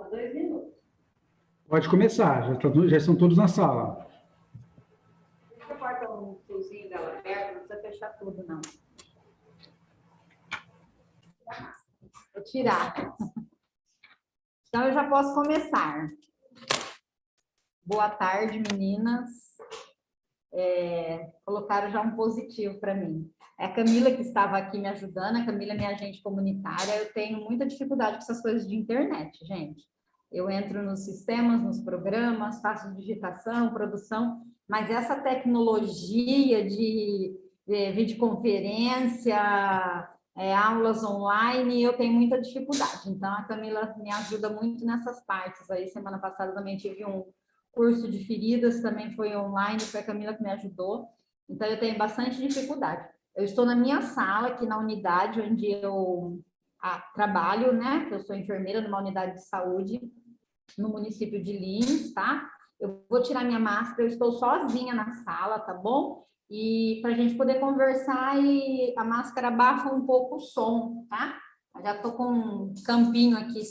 2 minutos. Pode começar, já estão todos na sala. Deixa eu cortar um fiozinho dela aberto, não precisa fechar tudo, não. Vou tirar. Então, eu já posso começar. Boa tarde, meninas. Colocaram já um positivo para mim. É a Camila que estava aqui me ajudando, a Camila é minha agente comunitária. Eu tenho muita dificuldade com essas coisas de internet, gente. Eu entro nos sistemas, nos programas, faço digitação, produção, mas essa tecnologia de videoconferência, aulas online, eu tenho muita dificuldade. Então, a Camila me ajuda muito nessas partes. Aí, semana passada também tive um curso de feridas, também foi online, foi a Camila que me ajudou. Então, eu tenho bastante dificuldade. Eu estou na minha sala, aqui na unidade onde eu trabalho, né? Eu sou enfermeira numa unidade de saúde no município de Lins, tá? Eu vou tirar minha máscara, eu estou sozinha na sala, tá bom? E para a gente poder conversar, e a máscara abafa um pouco o som, tá? Eu já estou com um campinho aqui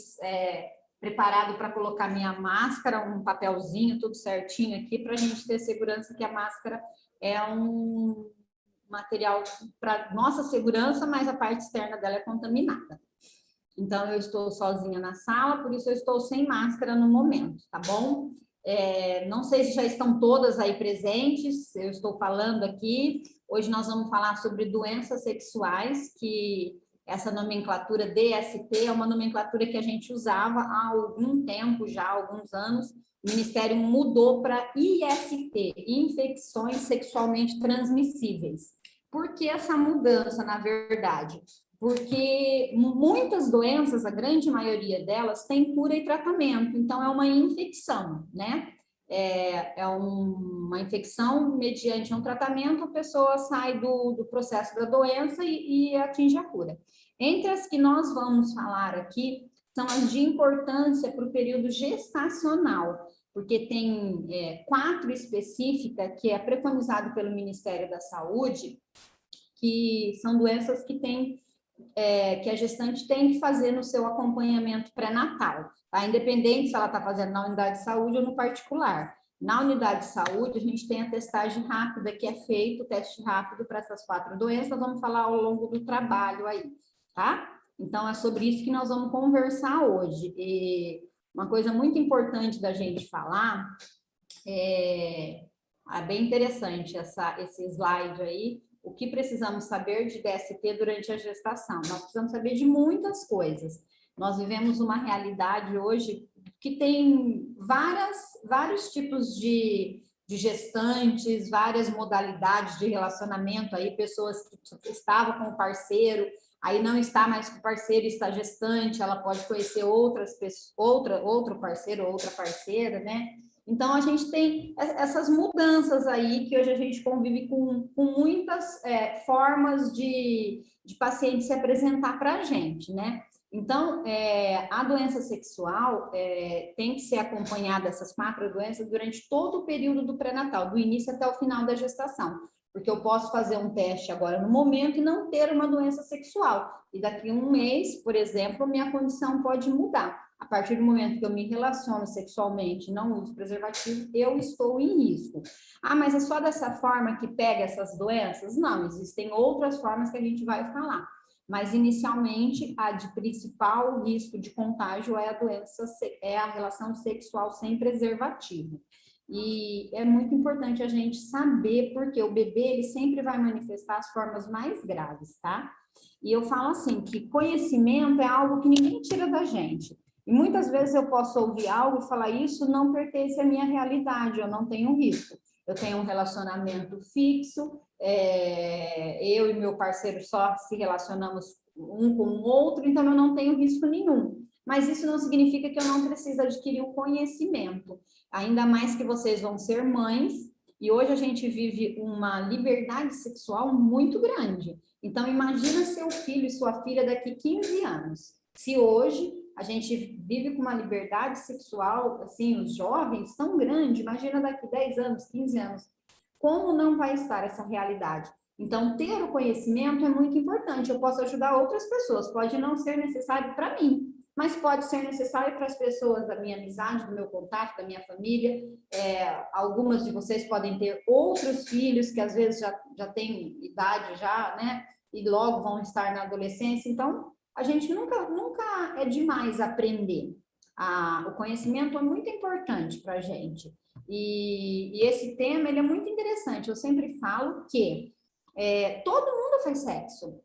preparado para colocar minha máscara, um papelzinho, tudo certinho aqui, para a gente ter segurança que a máscara é um material para nossa segurança, mas a parte externa dela é contaminada. Então, eu estou sozinha na sala, por isso eu estou sem máscara no momento, tá bom? Não sei se já estão todas aí presentes, eu estou falando aqui. Hoje nós vamos falar sobre doenças sexuais, que essa nomenclatura DST é uma nomenclatura que a gente usava há algum tempo já, há alguns anos. O Ministério mudou para IST, Infecções Sexualmente Transmissíveis. Por que essa mudança, na verdade? Porque muitas doenças, a grande maioria delas, tem cura e tratamento. Então, é uma infecção, né? É uma infecção mediante um tratamento, a pessoa sai do processo da doença e atinge a cura. Entre as que nós vamos falar aqui, são as de importância para o período gestacional, porque tem 4 específicas que é preconizado pelo Ministério da Saúde, que são doenças que que a gestante tem que fazer no seu acompanhamento pré-natal, tá? Independente se ela está fazendo na unidade de saúde ou no particular. Na unidade de saúde, a gente tem a testagem rápida, que é feito, o teste rápido para essas 4 doenças, vamos falar ao longo do trabalho aí, tá? Então, é sobre isso que nós vamos conversar hoje. E uma coisa muito importante da gente falar, é bem interessante esse slide aí, o que precisamos saber de DST durante a gestação? Nós precisamos saber de muitas coisas. Nós vivemos uma realidade hoje que tem vários tipos de gestantes, várias modalidades de relacionamento, aí pessoas que estavam com o parceiro, aí não está mais com o parceiro, está gestante, ela pode conhecer outras pessoas, outro parceiro, outra parceira, né? Então, a gente tem essas mudanças aí, que hoje a gente convive com muitas formas de paciente se apresentar para a gente, né? Então, a doença sexual tem que ser acompanhada, essas 4 doenças, durante todo o período do pré-natal, do início até o final da gestação. Porque eu posso fazer um teste agora no momento e não ter uma doença sexual. E daqui a um mês, por exemplo, minha condição pode mudar. A partir do momento que eu me relaciono sexualmente, não uso preservativo, eu estou em risco. Ah, mas é só dessa forma que pega essas doenças? Não, existem outras formas que a gente vai falar. Mas, inicialmente, a de principal risco de contágio é a relação sexual sem preservativo. E é muito importante a gente saber, porque o bebê, ele sempre vai manifestar as formas mais graves, tá? E eu falo assim, que conhecimento é algo que ninguém tira da gente. E muitas vezes eu posso ouvir algo e falar, isso não pertence à minha realidade, eu não tenho risco. Eu tenho um relacionamento fixo, eu e meu parceiro só se relacionamos um com o outro, então eu não tenho risco nenhum. Mas isso não significa que eu não preciso adquirir o conhecimento. Ainda mais que vocês vão ser mães, e hoje a gente vive uma liberdade sexual muito grande. Então, imagina seu filho e sua filha daqui 15 anos. Se hoje a gente vive com uma liberdade sexual, assim, os jovens tão grande, imagina daqui 10 anos, 15 anos, como não vai estar essa realidade? Então, ter o conhecimento é muito importante. Eu posso ajudar outras pessoas, pode não ser necessário para mim, mas pode ser necessário para as pessoas da minha amizade, do meu contato, da minha família. Algumas de vocês podem ter outros filhos que às vezes já têm idade já, né? E logo vão estar na adolescência. Então, a gente nunca é demais aprender. O conhecimento é muito importante para a gente. E esse tema, ele é muito interessante. Eu sempre falo que todo mundo faz sexo.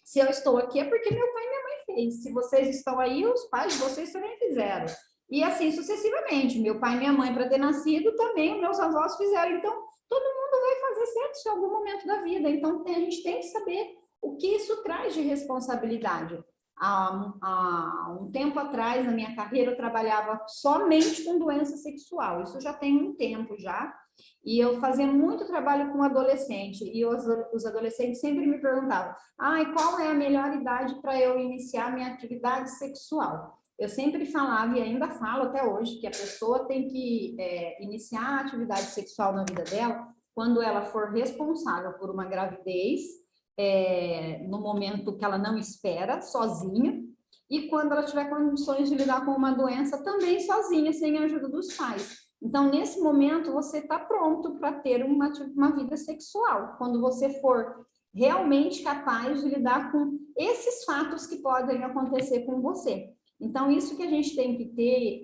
Se eu estou aqui é porque meu pai e minha mãe fez. Se vocês estão aí, os pais de vocês também fizeram. E assim sucessivamente. Meu pai e minha mãe, para ter nascido, também os meus avós fizeram. Então, todo mundo vai fazer sexo em algum momento da vida. Então, a gente tem que saber o que isso traz de responsabilidade. Há um tempo atrás, na minha carreira, eu trabalhava somente com doença sexual. Isso já tem um tempo já. E eu fazia muito trabalho com adolescente. E os adolescentes sempre me perguntavam: qual é a melhor idade para eu iniciar minha atividade sexual? Eu sempre falava, e ainda falo até hoje, que a pessoa tem que iniciar a atividade sexual na vida dela quando ela for responsável por uma gravidez, no momento que ela não espera, sozinha, e quando ela tiver condições de lidar com uma doença também sozinha, sem a ajuda dos pais. Então, nesse momento, você está pronto para ter uma vida sexual, quando você for realmente capaz de lidar com esses fatos que podem acontecer com você. Então, isso que a gente tem que ter,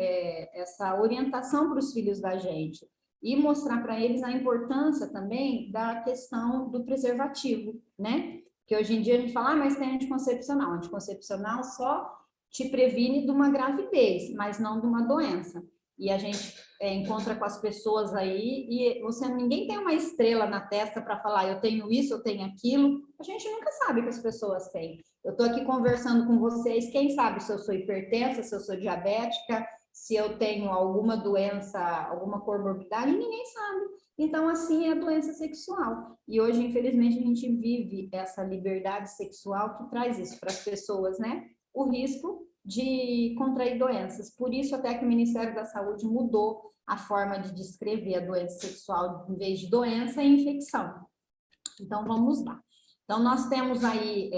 essa orientação para os filhos da gente, e mostrar para eles a importância também da questão do preservativo, né? Que hoje em dia a gente fala, mas tem anticoncepcional. Anticoncepcional só te previne de uma gravidez, mas não de uma doença. E a gente encontra com as pessoas aí e ninguém tem uma estrela na testa para falar, eu tenho isso, eu tenho aquilo. A gente nunca sabe o que as pessoas têm. Eu estou aqui conversando com vocês, quem sabe se eu sou hipertensa, se eu sou diabética, se eu tenho alguma doença, alguma comorbidade, ninguém sabe. Então, assim é a doença sexual. E hoje, infelizmente, a gente vive essa liberdade sexual que traz isso para as pessoas, né? O risco de contrair doenças. Por isso, até que o Ministério da Saúde mudou a forma de descrever a doença sexual, em vez de doença, é infecção. Então, vamos lá. Então, nós temos aí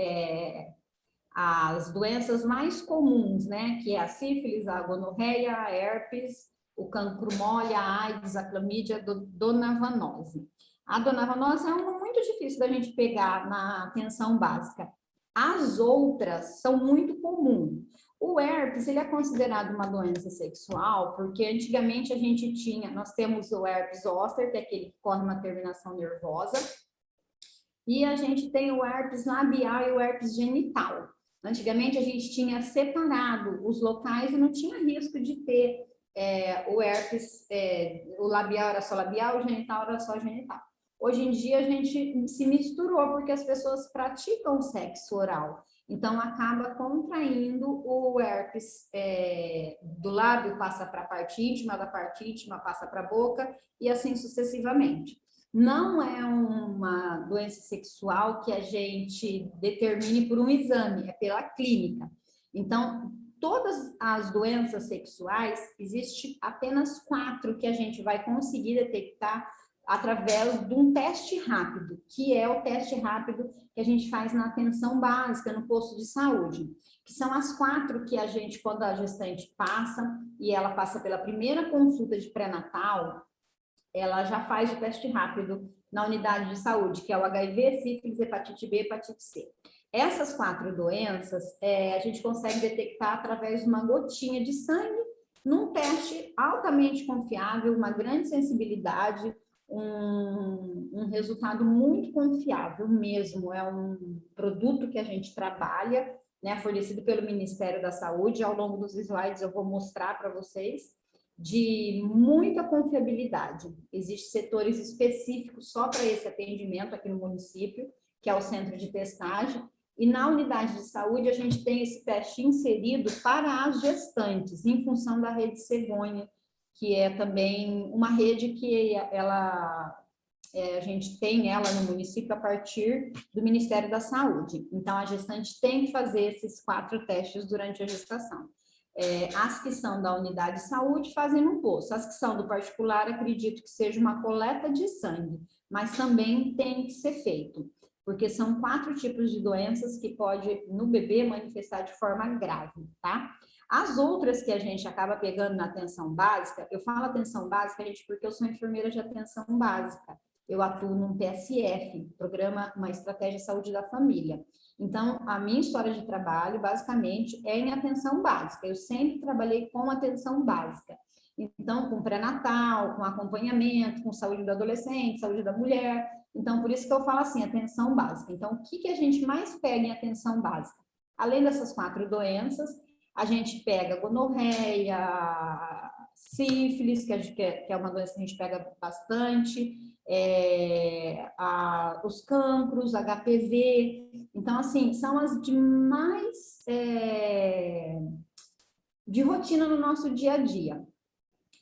as doenças mais comuns, né? Que é a sífilis, a gonorreia, a herpes, o cancro mole, a AIDS, a clamídia, a dodonavose. A dodonavose é uma muito difícil da gente pegar na atenção básica. As outras são muito comuns. O herpes, ele é considerado uma doença sexual, porque antigamente nós temos o herpes zoster, que é aquele que corre uma terminação nervosa, e a gente tem o herpes labial e o herpes genital. Antigamente a gente tinha separado os locais e não tinha risco de ter o herpes, o labial era só labial, o genital era só genital. Hoje em dia a gente se misturou porque as pessoas praticam sexo oral. Então acaba contraindo o herpes do lábio, passa para a parte íntima, da parte íntima passa para a boca e assim sucessivamente. Não é uma doença sexual que a gente determine por um exame, é pela clínica. Então, todas as doenças sexuais, existe apenas 4 que a gente vai conseguir detectar através de um teste rápido, que é o teste rápido que a gente faz na atenção básica, no posto de saúde, que são as 4 que a gente, quando a gestante passa, e ela passa pela primeira consulta de pré-natal, ela já faz o teste rápido na unidade de saúde, que é o HIV, sífilis, hepatite B, hepatite C. Essas 4 doenças, a gente consegue detectar através de uma gotinha de sangue, num teste altamente confiável, uma grande sensibilidade, um resultado muito confiável mesmo. É um produto que a gente trabalha, né, fornecido pelo Ministério da Saúde. Ao longo dos slides eu vou mostrar para vocês, de muita confiabilidade. Existem setores específicos só para esse atendimento aqui no município, que é o centro de testagem, e na unidade de saúde a gente tem esse teste inserido para as gestantes, em função da rede Cegonha, que é também uma rede que a gente tem ela no município a partir do Ministério da Saúde. Então, a gestante tem que fazer esses 4 testes durante a gestação. As que são da unidade de saúde fazem no posto. As que são do particular, acredito que seja uma coleta de sangue, mas também tem que ser feito, porque são 4 tipos de doenças que pode, no bebê, manifestar de forma grave, tá? As outras que a gente acaba pegando na atenção básica, eu falo atenção básica, gente, porque eu sou enfermeira de atenção básica. Eu atuo num PSF, Programa Uma Estratégia de Saúde da Família. Então, a minha história de trabalho, basicamente, é em atenção básica. Eu sempre trabalhei com atenção básica. Então, com pré-natal, com acompanhamento, com saúde do adolescente, saúde da mulher. Então, por isso que eu falo assim, atenção básica. Então, o que a gente mais pega em atenção básica? Além dessas 4 doenças, a gente pega gonorreia, sífilis, que é uma doença que a gente pega bastante, os cancros, HPV. Então, assim, são as de mais de rotina no nosso dia a dia.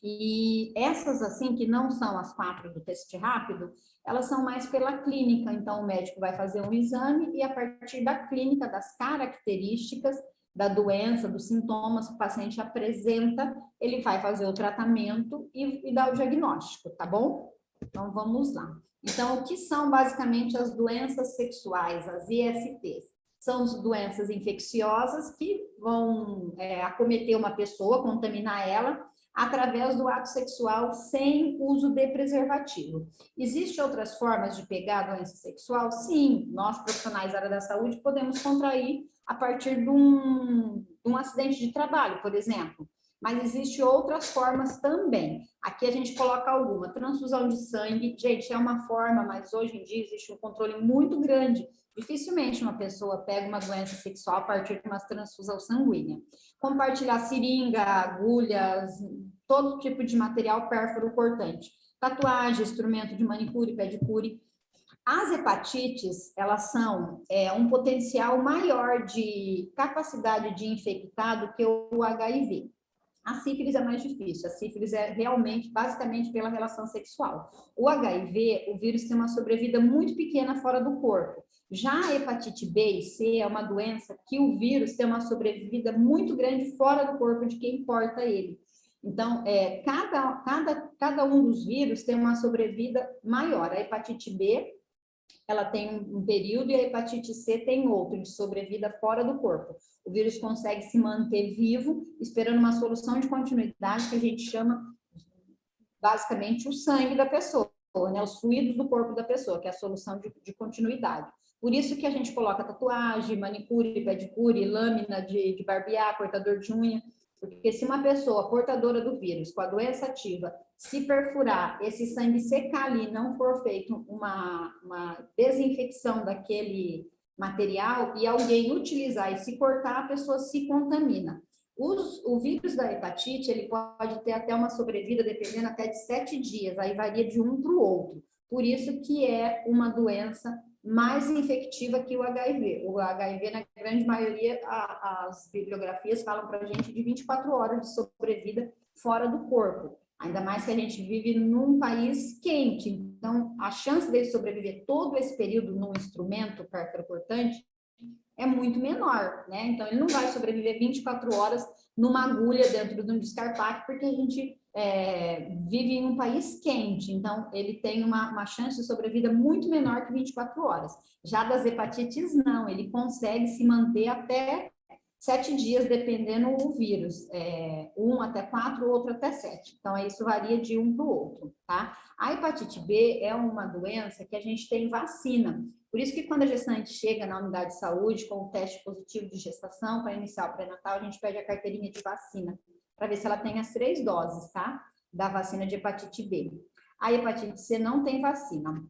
E essas, assim, que não são as 4 do teste rápido, elas são mais pela clínica. Então, o médico vai fazer um exame e, a partir da clínica, das características da doença, dos sintomas que o paciente apresenta, ele vai fazer o tratamento e dar o diagnóstico, tá bom? Então, vamos lá. Então, o que são basicamente as doenças sexuais, as ISTs? São as doenças infecciosas que vão acometer uma pessoa, contaminar ela, através do ato sexual sem uso de preservativo. Existem outras formas de pegar a doença sexual? Sim, nós profissionais da área da saúde podemos contrair a partir de um acidente de trabalho, por exemplo. Mas existem outras formas também. Aqui a gente coloca alguma. Transfusão de sangue, gente, é uma forma, mas hoje em dia existe um controle muito grande. Dificilmente uma pessoa pega uma doença sexual a partir de uma transfusão sanguínea. Compartilhar seringa, agulhas, todo tipo de material pérfuro cortante. Tatuagem, instrumento de manicure, pedicure. As hepatites, elas são um potencial maior de capacidade de infectar do que o HIV. A sífilis é mais difícil. A sífilis é realmente, basicamente, pela relação sexual. O HIV, o vírus tem uma sobrevida muito pequena fora do corpo. Já a hepatite B e C é uma doença que o vírus tem uma sobrevida muito grande fora do corpo de quem porta ele. Então, cada um dos vírus tem uma sobrevida maior. A hepatite B, ela tem um período, e a hepatite C tem outro, de sobrevida fora do corpo. O vírus consegue se manter vivo, esperando uma solução de continuidade, que a gente chama, basicamente, o sangue da pessoa, né? Os fluidos do corpo da pessoa, que é a solução de continuidade. Por isso que a gente coloca tatuagem, manicure, pedicure, lâmina de barbear, cortador de unha, porque se uma pessoa portadora do vírus, com a doença ativa, se perfurar, esse sangue secar ali, não for feito uma desinfecção daquele material e alguém utilizar e se cortar, a pessoa se contamina. O vírus da hepatite, ele pode ter até uma sobrevida, dependendo até de 7 dias, aí varia de um para o outro. Por isso que é uma doença mais infectiva que o HIV. O HIV, na grande maioria, as bibliografias falam para a gente de 24 horas de sobrevida fora do corpo. Ainda mais que a gente vive num país quente. Então, a chance dele sobreviver todo esse período num instrumento pérfuro-cortante é muito menor, né? Então, ele não vai sobreviver 24 horas numa agulha dentro de um descarpaque, porque a gente vive em um país quente, então ele tem uma chance de sobrevida muito menor que 24 horas. Já das hepatites, não, ele consegue se manter até 7 dias, dependendo do vírus, 1 até 4, outro até 7. Então, isso varia de um para o outro, tá? A hepatite B é uma doença que a gente tem vacina. Por isso que quando a gestante chega na unidade de saúde com o teste positivo de gestação para iniciar o pré-natal, a gente pede a carteirinha de vacina, para ver se ela tem as 3 doses, tá? Da vacina de hepatite B. A hepatite C não tem vacina.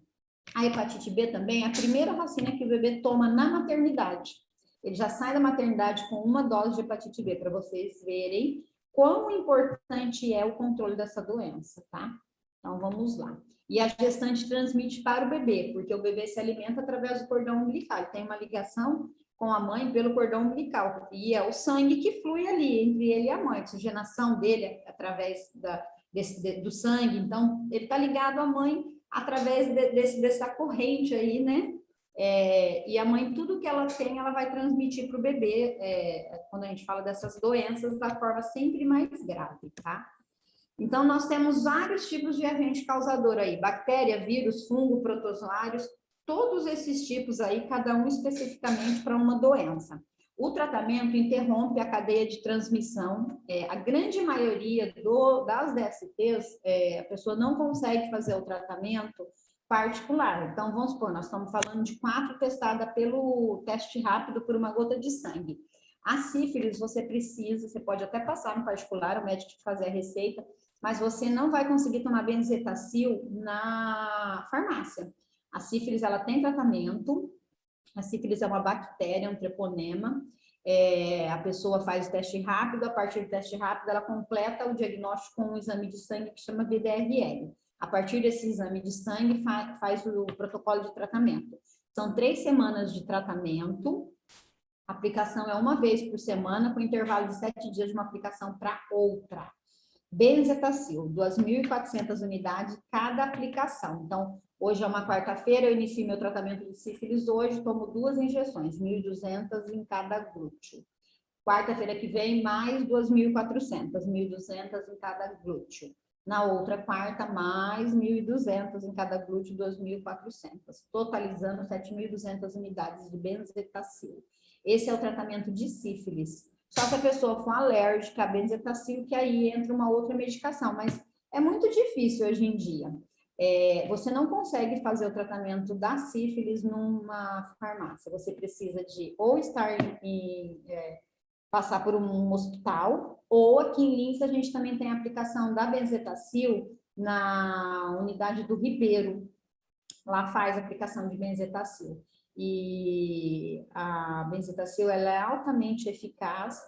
A hepatite B também é a primeira vacina que o bebê toma na maternidade. Ele já sai da maternidade com uma dose de hepatite B, para vocês verem quão importante é o controle dessa doença, tá? Então, vamos lá. E a gestante transmite para o bebê, porque o bebê se alimenta através do cordão umbilical. Ele tem uma ligação com a mãe pelo cordão umbilical. E é o sangue que flui ali, entre ele e a mãe. A oxigenação dele é através do sangue. Então, ele está ligado à mãe através dessa corrente aí, né? E a mãe, tudo que ela tem, ela vai transmitir para o bebê, quando a gente fala dessas doenças, da forma sempre mais grave, tá? Então, nós temos vários tipos de agente causador aí, bactéria, vírus, fungo, protozoários, todos esses tipos aí, cada um especificamente para uma doença. O tratamento interrompe a cadeia de transmissão. A grande maioria das DSTs, a pessoa não consegue fazer o tratamento particular. Então, vamos supor, nós estamos falando de 4 testadas pelo teste rápido por uma gota de sangue. A sífilis, você pode até passar no particular, o médico te fazer a receita, mas você não vai conseguir tomar benzetacil na farmácia. A sífilis, ela tem tratamento. A sífilis é uma bactéria, um treponema. A pessoa faz o teste rápido, a partir do teste rápido, ela completa o diagnóstico com um exame de sangue que chama VDRL. A partir desse exame de sangue, faz o protocolo de tratamento. São 3 semanas de tratamento. A aplicação é uma vez por semana, com intervalo de 7 dias de uma aplicação para outra. Benzetacil, 2.400 unidades cada aplicação. Então, hoje é uma quarta-feira, eu inicio meu tratamento de sífilis hoje, tomo 2 injeções, 1.200 em cada glúteo. Quarta-feira que vem, mais 2.400, 1.200 em cada glúteo. Na outra quarta, mais 1.200 em cada glúteo, 2.400, totalizando 7.200 unidades de benzetacil. Esse é o tratamento de sífilis. Só se a pessoa for alérgica a benzetacil, que aí entra uma outra medicação, mas é muito difícil hoje em dia. Você não consegue fazer o tratamento da sífilis numa farmácia. Você precisa de ou estar passar por um hospital, ou aqui em Lins a gente também tem a aplicação da benzetacil na unidade do Ribeiro. Lá faz a aplicação de benzetacil. E a benzetacil, ela é altamente eficaz,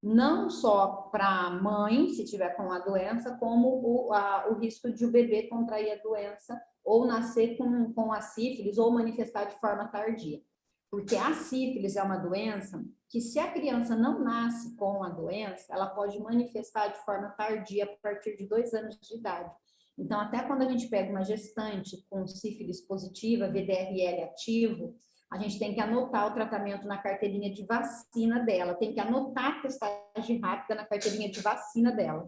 não só para a mãe, se tiver com a doença, como o risco de o bebê contrair a doença ou nascer com a sífilis ou manifestar de forma tardia. Porque a sífilis é uma doença que, se a criança não nasce com a doença, ela pode manifestar de forma tardia a partir de 2 anos de idade. Então, até quando a gente pega uma gestante com sífilis positiva, VDRL ativo, a gente tem que anotar o tratamento na carteirinha de vacina dela, tem que anotar a testagem rápida na carteirinha de vacina dela.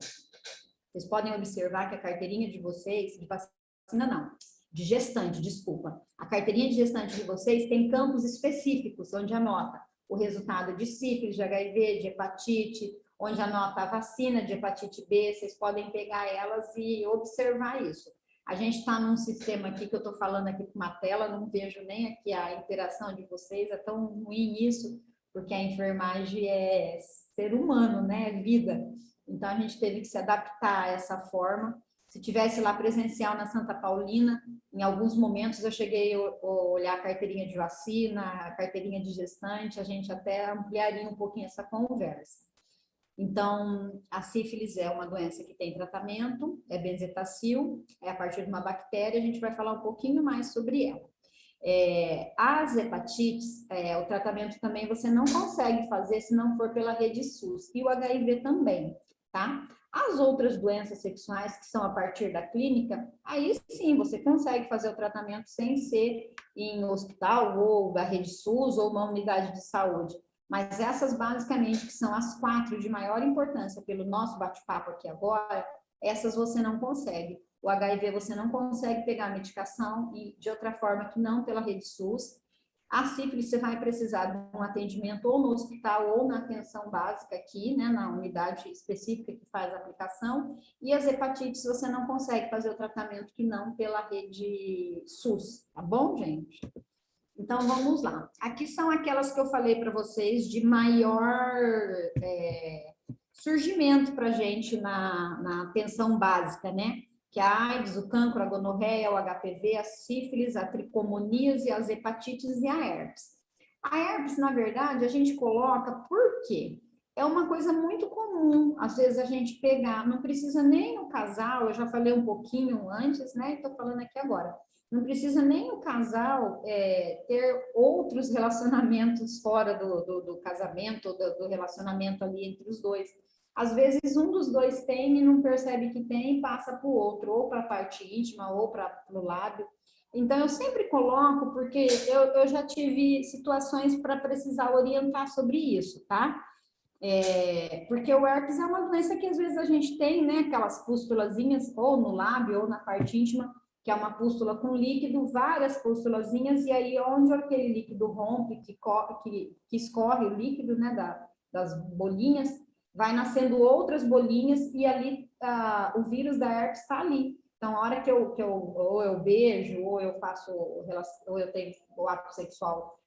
Vocês podem observar que a carteirinha de vocês, de vacina não, de gestante, desculpa. A carteirinha de gestante de vocês tem campos específicos, onde anota o resultado de sífilis, de HIV, de hepatite, onde anota a vacina de hepatite B, vocês podem pegar elas e observar isso. A gente está num sistema aqui que eu estou falando aqui com uma tela, não vejo nem aqui a interação de vocês, é tão ruim isso, porque a enfermagem é ser humano, né? É vida. Então, a gente teve que se adaptar a essa forma. Se tivesse lá presencial na Santa Paulina, em alguns momentos eu cheguei a olhar a carteirinha de vacina, a carteirinha de gestante, a gente até ampliaria um pouquinho essa conversa. Então, a sífilis é uma doença que tem tratamento, é benzetacil, é a partir de uma bactéria, a gente vai falar um pouquinho mais sobre ela. As hepatites, o tratamento também você não consegue fazer se não for pela rede SUS, e o HIV também, tá? As outras doenças sexuais que são a partir da clínica, aí sim você consegue fazer o tratamento sem ser em hospital ou da rede SUS ou uma unidade de saúde. Mas essas basicamente que são as 4 de maior importância pelo nosso bate-papo aqui agora, essas você não consegue. O HIV você não consegue pegar a medicação e de outra forma que não pela rede SUS. A sífilis você vai precisar de um atendimento ou no hospital ou na atenção básica aqui, né, na unidade específica que faz a aplicação. E as hepatites você não consegue fazer o tratamento que não pela rede SUS, tá bom, gente? Então, vamos lá. Aqui são aquelas que eu falei para vocês de maior surgimento para a gente na atenção básica, né? Que é a AIDS, o cancro, a gonorreia, o HPV, a sífilis, a tricomoníase, as hepatites e a herpes. A herpes, na verdade, a gente coloca por quê? É uma coisa muito comum, às vezes a gente pegar, não precisa nem o casal, eu já falei um pouquinho antes, né? Estou falando aqui agora. Não precisa nem o casal ter outros relacionamentos fora do casamento, do relacionamento ali entre os dois. Às vezes, um dos dois tem e não percebe que tem e passa para o outro, ou para a parte íntima, ou para o lábio. Então, eu sempre coloco, porque eu já tive situações para precisar orientar sobre isso, tá? Porque o herpes é uma doença que às vezes a gente tem, né? Aquelas pústulazinhas, ou no lábio, ou na parte íntima, que é uma pústula com líquido, várias pústulazinhas, e aí onde aquele líquido rompe, que escorre o líquido, né, das bolinhas, vai nascendo outras bolinhas, e ali o vírus da herpes está ali. Então, a hora que ou eu beijo, ou eu tenho o ato sexual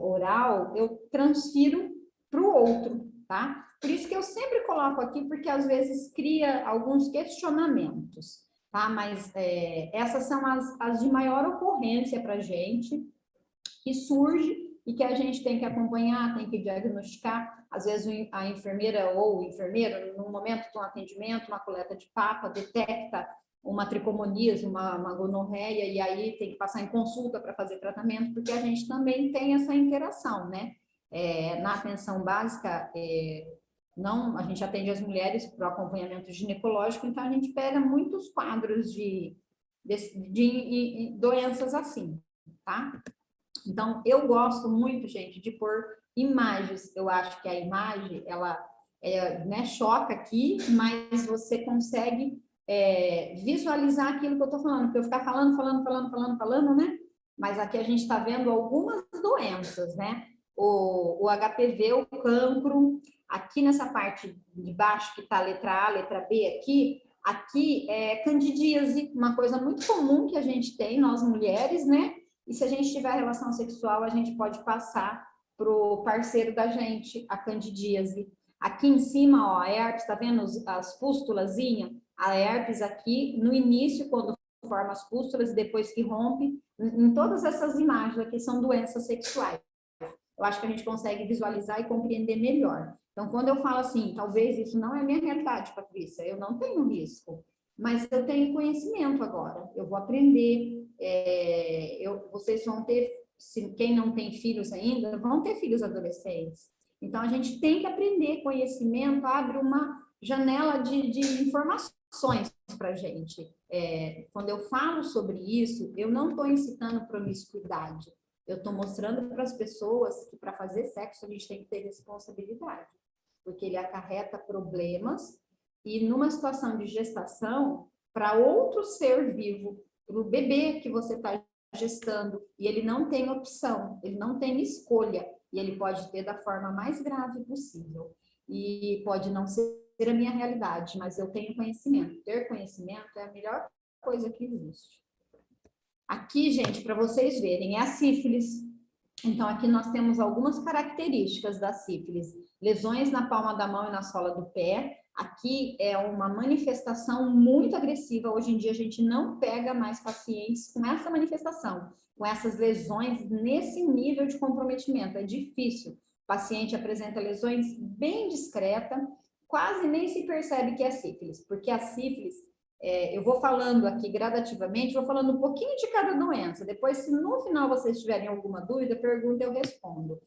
oral, eu transfiro para o outro, tá? Por isso que eu sempre coloco aqui, porque às vezes cria alguns questionamentos, tá? Mas essas são as de maior ocorrência para a gente, que surge e que a gente tem que acompanhar, tem que diagnosticar. Às vezes a enfermeira ou o enfermeiro, no momento de um atendimento, uma coleta de papa, detecta uma tricomoníase, uma gonorreia, e aí tem que passar em consulta para fazer tratamento, porque a gente também tem essa interação, né? Na atenção básica, não, a gente atende as mulheres para o acompanhamento ginecológico, então a gente pega muitos quadros de doenças assim, tá? Então, eu gosto muito, gente, de pôr imagens. Eu acho que a imagem, ela né, choca aqui, mas você consegue visualizar aquilo que eu estou falando, porque eu ficar falando, né? Mas aqui a gente está vendo algumas doenças, né? O HPV, o cancro, aqui nessa parte de baixo que está a letra A, letra B aqui é candidíase, uma coisa muito comum que a gente tem, nós mulheres, né? E se a gente tiver relação sexual, a gente pode passar para o parceiro da gente, a candidíase. Aqui em cima, ó, a herpes, tá vendo as pústulazinhas? A herpes aqui, no início, quando forma as pústulas e depois que rompe, em todas essas imagens aqui são doenças sexuais. Eu acho que a gente consegue visualizar e compreender melhor. Então, quando eu falo assim, talvez isso não é minha realidade, Patrícia, eu não tenho risco, mas eu tenho conhecimento agora, eu vou aprender, vocês vão ter, quem não tem filhos ainda, vão ter filhos adolescentes. Então, a gente tem que aprender, conhecimento abre uma janela de informações para a gente. Quando eu falo sobre isso, eu não estou incitando promiscuidade, eu estou mostrando para as pessoas que para fazer sexo a gente tem que ter responsabilidade, porque ele acarreta problemas e numa situação de gestação, para outro ser vivo, para o bebê que você está gestando, e ele não tem opção, ele não tem escolha, e ele pode ter da forma mais grave possível. E pode não ser a minha realidade, mas eu tenho conhecimento. Ter conhecimento é a melhor coisa que existe. Aqui, gente, para vocês verem, é a sífilis. Então, aqui nós temos algumas características da sífilis. Lesões na palma da mão e na sola do pé. Aqui é uma manifestação muito agressiva. Hoje em dia, a gente não pega mais pacientes com essa manifestação, com essas lesões nesse nível de comprometimento. É difícil. O paciente apresenta lesões bem discretas, quase nem se percebe que é sífilis, porque a sífilis, eu vou falando aqui gradativamente, vou falando um pouquinho de cada doença. Depois, se no final vocês tiverem alguma dúvida, pergunta, eu respondo.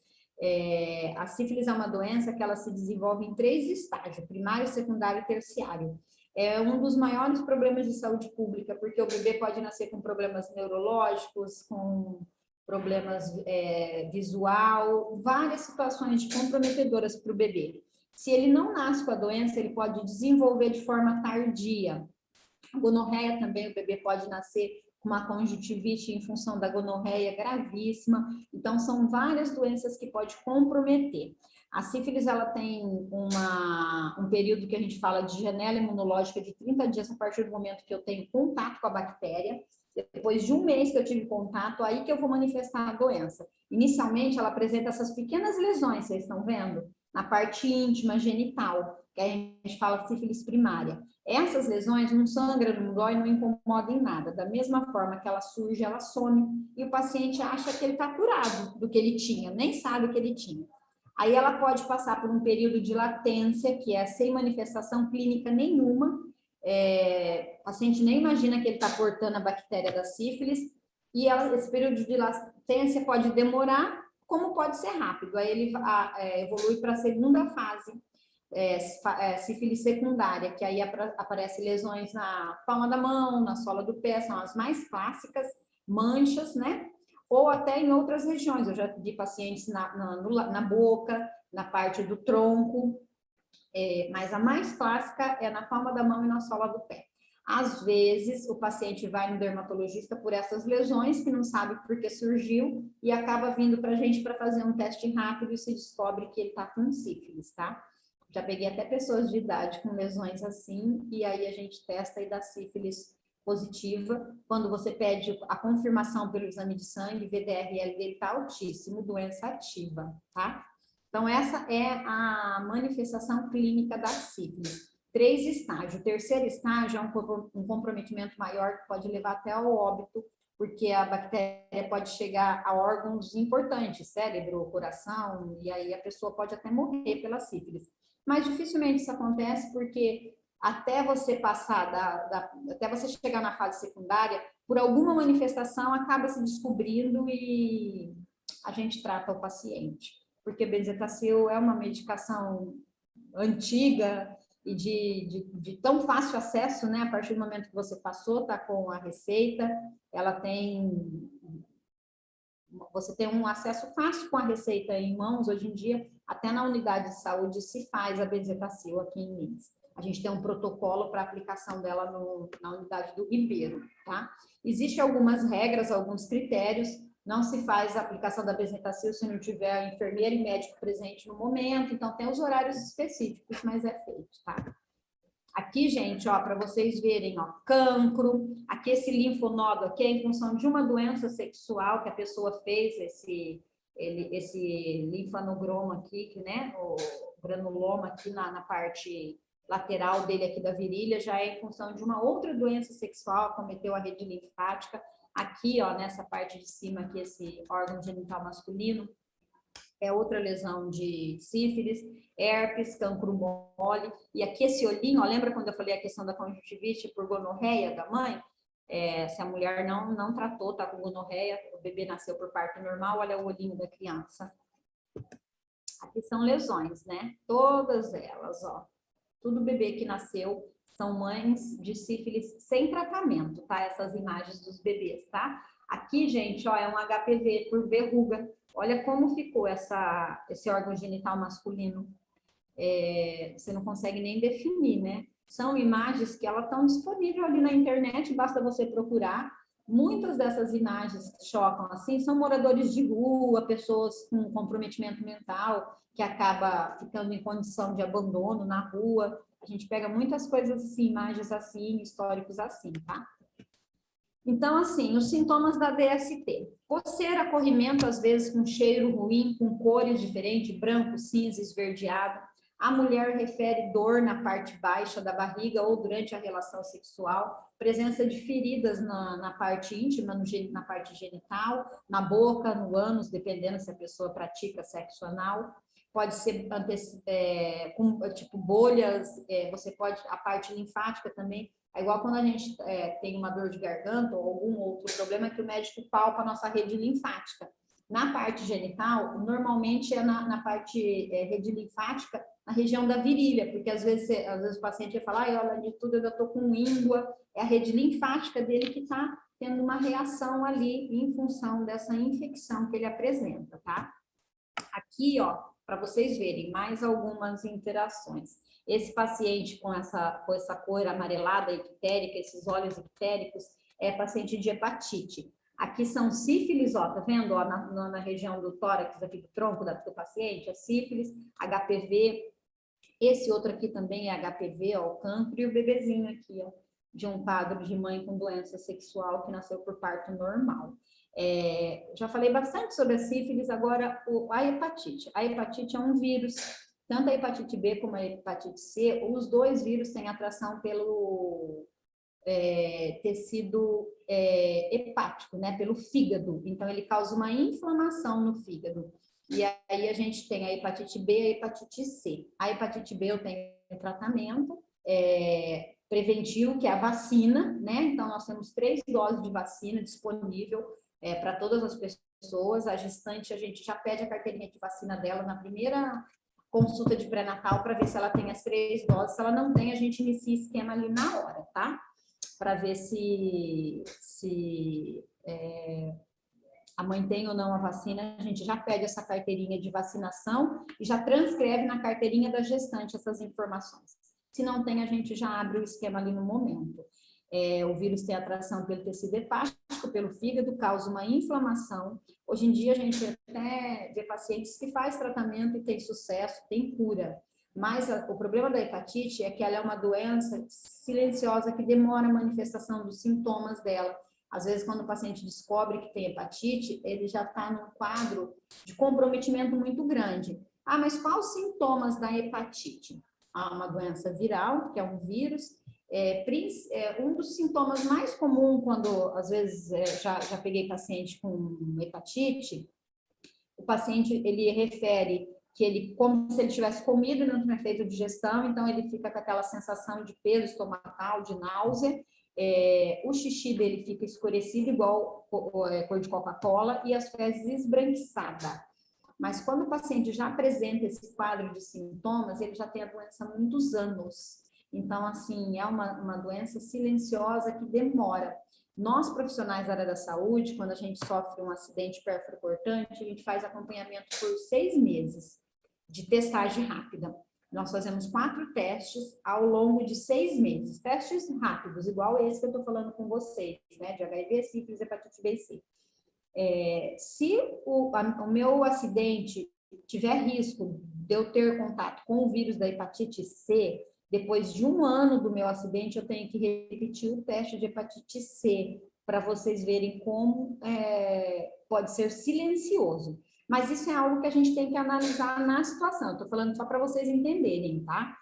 A sífilis é uma doença que ela se desenvolve em 3 estágios, primário, secundário e terciário. É um dos maiores problemas de saúde pública, porque o bebê pode nascer com problemas neurológicos, com problemas visual, várias situações comprometedoras para o bebê. Se ele não nasce com a doença, ele pode desenvolver de forma tardia. A gonorreia também, o bebê pode nascer com uma conjuntivite em função da gonorreia gravíssima. Então, são várias doenças que pode comprometer. A sífilis, ela tem um período que a gente fala de janela imunológica de 30 dias a partir do momento que eu tenho contato com a bactéria. Depois de um mês que eu tive contato, aí que eu vou manifestar a doença. Inicialmente, ela apresenta essas pequenas lesões, vocês estão vendo? Na parte íntima, genital, que a gente fala sífilis primária. Essas lesões não sangram, não dói, não incomodam em nada. Da mesma forma que ela surge, ela some. E o paciente acha que ele está curado do que ele tinha, nem sabe o que ele tinha. Aí ela pode passar por um período de latência, que é sem manifestação clínica nenhuma. O paciente nem imagina que ele está portando a bactéria da sífilis. E esse período de latência pode demorar, como pode ser rápido. Aí ele evolui para a segunda fase, sífilis secundária, que aí aparece lesões na palma da mão, na sola do pé, são as mais clássicas, manchas, né? Ou até em outras regiões, eu já vi pacientes na boca, na parte do tronco, mas a mais clássica é na palma da mão e na sola do pé. Às vezes, o paciente vai no dermatologista por essas lesões, que não sabe por que surgiu, e acaba vindo para a gente para fazer um teste rápido e se descobre que ele está com sífilis, tá? Já peguei até pessoas de idade com lesões assim, e aí a gente testa e dá sífilis positiva. Quando você pede a confirmação pelo exame de sangue, VDRL dele está altíssimo, doença ativa, tá? Então, essa é a manifestação clínica da sífilis. 3 estágios. O terceiro estágio é um comprometimento maior que pode levar até ao óbito, porque a bactéria pode chegar a órgãos importantes, cérebro, coração, e aí a pessoa pode até morrer pela sífilis. Mas dificilmente isso acontece porque até você passar, até você chegar na fase secundária, por alguma manifestação acaba se descobrindo e a gente trata o paciente. Porque benzetacil é uma medicação antiga, e de tão fácil acesso, né? A partir do momento que você passou, tá com a receita, você tem um acesso fácil com a receita em mãos. Hoje em dia, até na unidade de saúde se faz a benzetacil aqui em Minas. A gente tem um protocolo para aplicação dela na unidade do Ribeiro, tá? Existem algumas regras, alguns critérios. Não se faz a aplicação da benzetacil se não tiver enfermeiro e médico presente no momento, então tem os horários específicos, mas é feito, tá? Aqui, gente, ó, para vocês verem, ó, cancro, aqui esse linfonodo aqui é em função de uma doença sexual que a pessoa fez, esse linfanogroma aqui, que, né, o granuloma aqui na parte lateral dele aqui da virilha, já é em função de uma outra doença sexual, acometeu a rede linfática. Aqui, ó, nessa parte de cima, aqui, esse órgão genital masculino, é outra lesão de sífilis, herpes, cancro mole. E aqui esse olhinho, ó, lembra quando eu falei a questão da conjuntivite por gonorreia da mãe? Se a mulher não tratou, tá com gonorreia, o bebê nasceu por parto normal, olha o olhinho da criança. Aqui são lesões, né? Todas elas, ó. Tudo bebê que nasceu são mães de sífilis sem tratamento, tá? Essas imagens dos bebês, tá? Aqui, gente, ó, é um HPV por verruga. Olha como ficou esse órgão genital masculino. Você não consegue nem definir, né? São imagens que elas estão disponíveis ali na internet, basta você procurar. Muitas dessas imagens que chocam assim são moradores de rua, pessoas com comprometimento mental, que acaba ficando em condição de abandono na rua. A gente pega muitas coisas assim, imagens assim, históricos assim, tá? Então, assim, os sintomas da DST. Coceira, corrimento, às vezes com cheiro ruim, com cores diferentes, branco, cinza, esverdeado. A mulher refere dor na parte baixa da barriga ou durante a relação sexual, presença de feridas na parte íntima, na parte genital, na boca, no ânus, dependendo se a pessoa pratica sexo anal. Pode ser com tipo bolhas, você pode, a parte linfática também. É igual quando a gente tem uma dor de garganta ou algum outro problema que o médico palpa a nossa rede linfática. Na parte genital, normalmente é na parte rede linfática, na região da virilha, porque às vezes o paciente vai falar, olha, de tudo eu estou com íngua, é a rede linfática dele que está tendo uma reação ali em função dessa infecção que ele apresenta, tá? Aqui, ó, para vocês verem mais algumas interações. Esse paciente com essa cor amarelada ictérica, esses olhos ictéricos, é paciente de hepatite. Aqui são sífilis, ó, tá vendo? Ó, na região do tórax, aqui do tronco do paciente, é sífilis, HPV. Esse outro aqui também é HPV, ó, o cancro, e o bebezinho aqui, ó, de um quadro de mãe com doença sexual que nasceu por parto normal. Já falei bastante sobre a sífilis, agora a hepatite. A hepatite é um vírus, tanto a hepatite B como a hepatite C, os dois vírus têm atração pelo tecido hepático, né, pelo fígado. Então, ele causa uma inflamação no fígado. E aí a gente tem a hepatite B e a hepatite C. A hepatite B eu tenho tratamento preventivo, que é a vacina, né? Então, nós temos 3 doses de vacina disponível para todas as pessoas. A gestante, a gente já pede a carteirinha de vacina dela na primeira consulta de pré-natal para ver se ela tem as 3 doses. Se ela não tem, a gente inicia esquema ali na hora, tá? Para ver se a mãe tem ou não a vacina, a gente já pede essa carteirinha de vacinação e já transcreve na carteirinha da gestante essas informações. Se não tem, a gente já abre o esquema ali no momento. O vírus tem atração pelo tecido hepático, pelo fígado, causa uma inflamação. Hoje em dia, a gente até vê pacientes que faz tratamento e tem sucesso, tem cura. Mas o problema da hepatite é que ela é uma doença silenciosa que demora a manifestação dos sintomas dela. Às vezes, quando o paciente descobre que tem hepatite, ele já está num quadro de comprometimento muito grande. Mas quais os sintomas da hepatite? Há uma doença viral, que é um vírus. Um dos sintomas mais comuns quando, às vezes, já peguei paciente com hepatite, o paciente, ele refere que ele, como se ele tivesse comido e não tinha feito digestão, então ele fica com aquela sensação de peso estomacal, de náusea, o xixi dele fica escurecido, igual cor de Coca-Cola, e as fezes esbranquiçadas. Mas quando o paciente já apresenta esse quadro de sintomas, ele já tem a doença há muitos anos. Então, assim, é uma doença silenciosa que demora. Nós, profissionais da área da saúde, quando a gente sofre um acidente perfurocortante, a gente faz acompanhamento por 6 meses de testagem rápida. Nós fazemos 4 testes ao longo de 6 meses. Testes rápidos, igual esse que eu estou falando com vocês, né? De HIV, sífilis, hepatite B e C. Se o meu acidente tiver risco de eu ter contato com o vírus da hepatite C, depois de 1 ano do meu acidente, eu tenho que repetir o teste de hepatite C, para vocês verem como pode ser silencioso. Mas isso é algo que a gente tem que analisar na situação. Eu estou falando só para vocês entenderem, tá?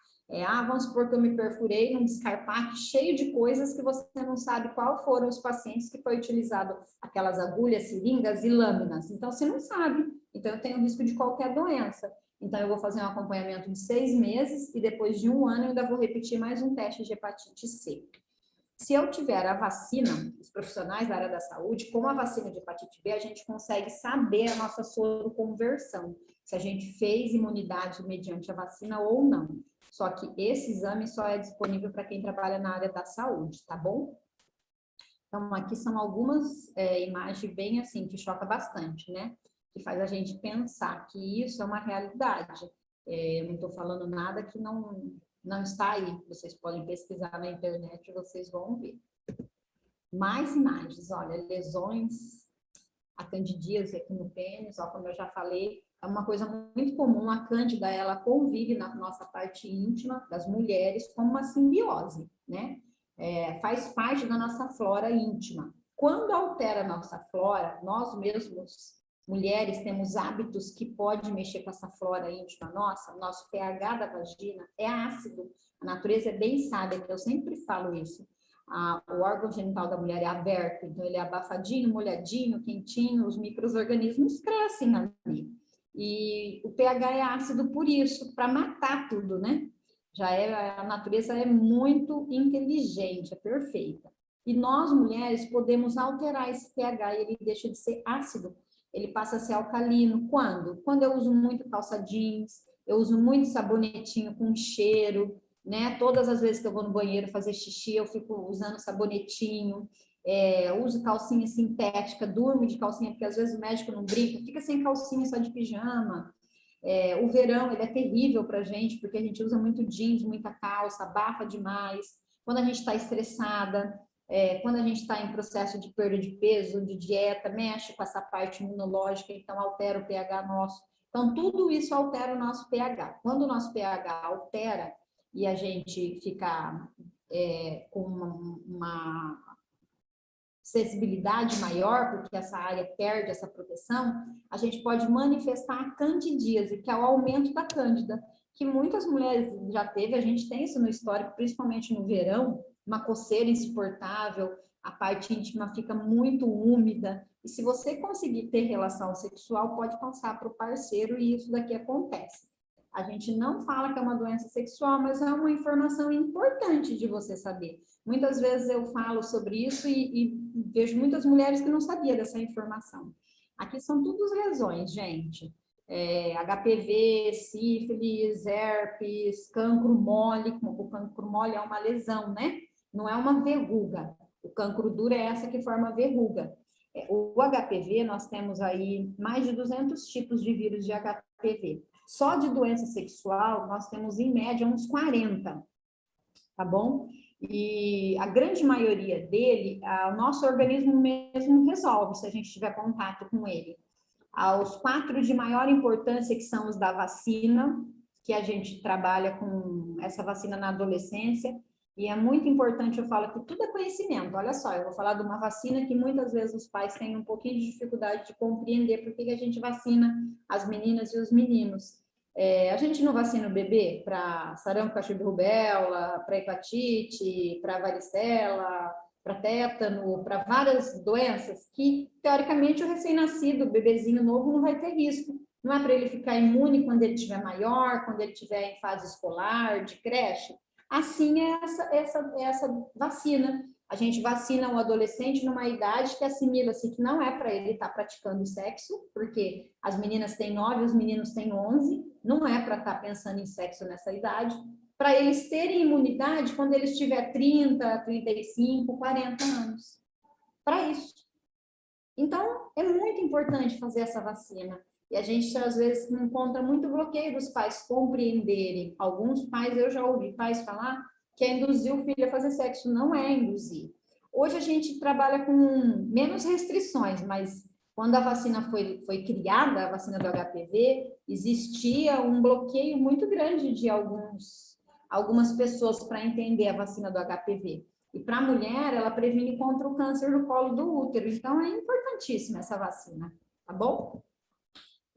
Vamos supor que eu me perfurei num descarpate cheio de coisas que você não sabe qual foram os pacientes que foi utilizado aquelas agulhas, seringas e lâminas. Então, você não sabe. Então, eu tenho risco de qualquer doença. Então, eu vou fazer um acompanhamento de 6 meses e depois de 1 ano eu ainda vou repetir mais um teste de hepatite C. Se eu tiver a vacina, os profissionais da área da saúde, com a vacina de hepatite B, a gente consegue saber a nossa soroconversão, se a gente fez imunidade mediante a vacina ou não. Só que esse exame só é disponível para quem trabalha na área da saúde, tá bom? Então, aqui são algumas imagens bem assim, que choca bastante, né? Que faz a gente pensar que isso é uma realidade. Eu não estou falando nada que não está aí. Vocês podem pesquisar na internet e vocês vão ver. Mais imagens, olha, lesões, a candidíase aqui no pênis, ó, como eu já falei, é uma coisa muito comum. A cândida, ela convive na nossa parte íntima das mulheres como uma simbiose, né? Faz parte da nossa flora íntima. Quando altera a nossa flora, nós mesmos, mulheres, temos hábitos que podem mexer com essa flora íntima nossa. Nosso pH da vagina é ácido. A natureza é bem sábia, que eu sempre falo isso. O órgão genital da mulher é aberto, então ele é abafadinho, molhadinho, quentinho, os micro-organismos crescem ali. E o pH é ácido por isso, para matar tudo, né? A natureza é muito inteligente, é perfeita. E nós, mulheres, podemos alterar esse pH e ele deixa de ser ácido. Ele passa a ser alcalino. Quando? Quando eu uso muito calça jeans, eu uso muito sabonetinho com cheiro, né? Todas as vezes que eu vou no banheiro fazer xixi, eu fico usando sabonetinho. Uso calcinha sintética, durmo de calcinha, porque às vezes o médico não brinca, fica sem calcinha, só de pijama. O verão, ele é terrível pra gente, porque a gente usa muito jeans, muita calça, abafa demais. Quando a gente está estressada, quando a gente está em processo de perda de peso, de dieta, mexe com essa parte imunológica, então altera o pH nosso. Então, tudo isso altera o nosso pH. Quando o nosso pH altera e a gente fica com uma sensibilidade maior, porque essa área perde essa proteção, a gente pode manifestar a candidíase, que é o aumento da cândida, que muitas mulheres já teve, a gente tem isso no histórico, principalmente no verão, uma coceira insuportável, a parte íntima fica muito úmida, e se você conseguir ter relação sexual, pode passar para o parceiro, e isso daqui acontece. A gente não fala que é uma doença sexual, mas é uma informação importante de você saber. Muitas vezes eu falo sobre isso e vejo muitas mulheres que não sabiam dessa informação. Aqui são todas lesões, gente. HPV, sífilis, herpes, cancro mole. O cancro mole é uma lesão, né? Não é uma verruga. O cancro duro é essa que forma verruga. O HPV, nós temos aí mais de 200 tipos de vírus de HPV. Só de doença sexual, nós temos em média uns 40, tá bom? E a grande maioria dele, o nosso organismo mesmo resolve, se a gente tiver contato com ele. Os 4 de maior importância, que são os da vacina, que a gente trabalha com essa vacina na adolescência, e é muito importante, eu falo que tudo é conhecimento. Olha só, eu vou falar de uma vacina que muitas vezes os pais têm um pouquinho de dificuldade de compreender por que a gente vacina as meninas e os meninos. A gente não vacina o bebê para sarampo, cachumba e rubéola, para hepatite, para varicela, para tétano, para várias doenças que, teoricamente, o recém-nascido, o bebezinho novo, não vai ter risco. Não é para ele ficar imune quando ele estiver maior, quando ele estiver em fase escolar, de creche. Assim é essa vacina. A gente vacina o adolescente numa idade que assimila-se que não é para ele estar praticando sexo, porque as meninas têm 9, os meninos têm 11, não é para estar pensando em sexo nessa idade, para eles terem imunidade quando eles tiver 30, 35, 40 anos. Para isso. Então, é muito importante fazer essa vacina. E a gente, às vezes, encontra muito bloqueio dos pais compreenderem. Alguns pais, eu já ouvi pais falar que é induzir o filho a fazer sexo. Não é induzir. Hoje a gente trabalha com menos restrições, mas quando a vacina foi criada, a vacina do HPV, existia um bloqueio muito grande de algumas pessoas para entender a vacina do HPV. E para a mulher, ela previne contra o câncer do colo do útero. Então, é importantíssima essa vacina, tá bom?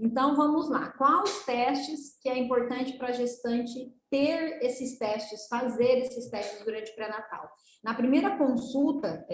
Então, vamos lá. Quais os testes que é importante para a gestante ter esses testes, fazer esses testes durante o pré-natal? Na primeira consulta,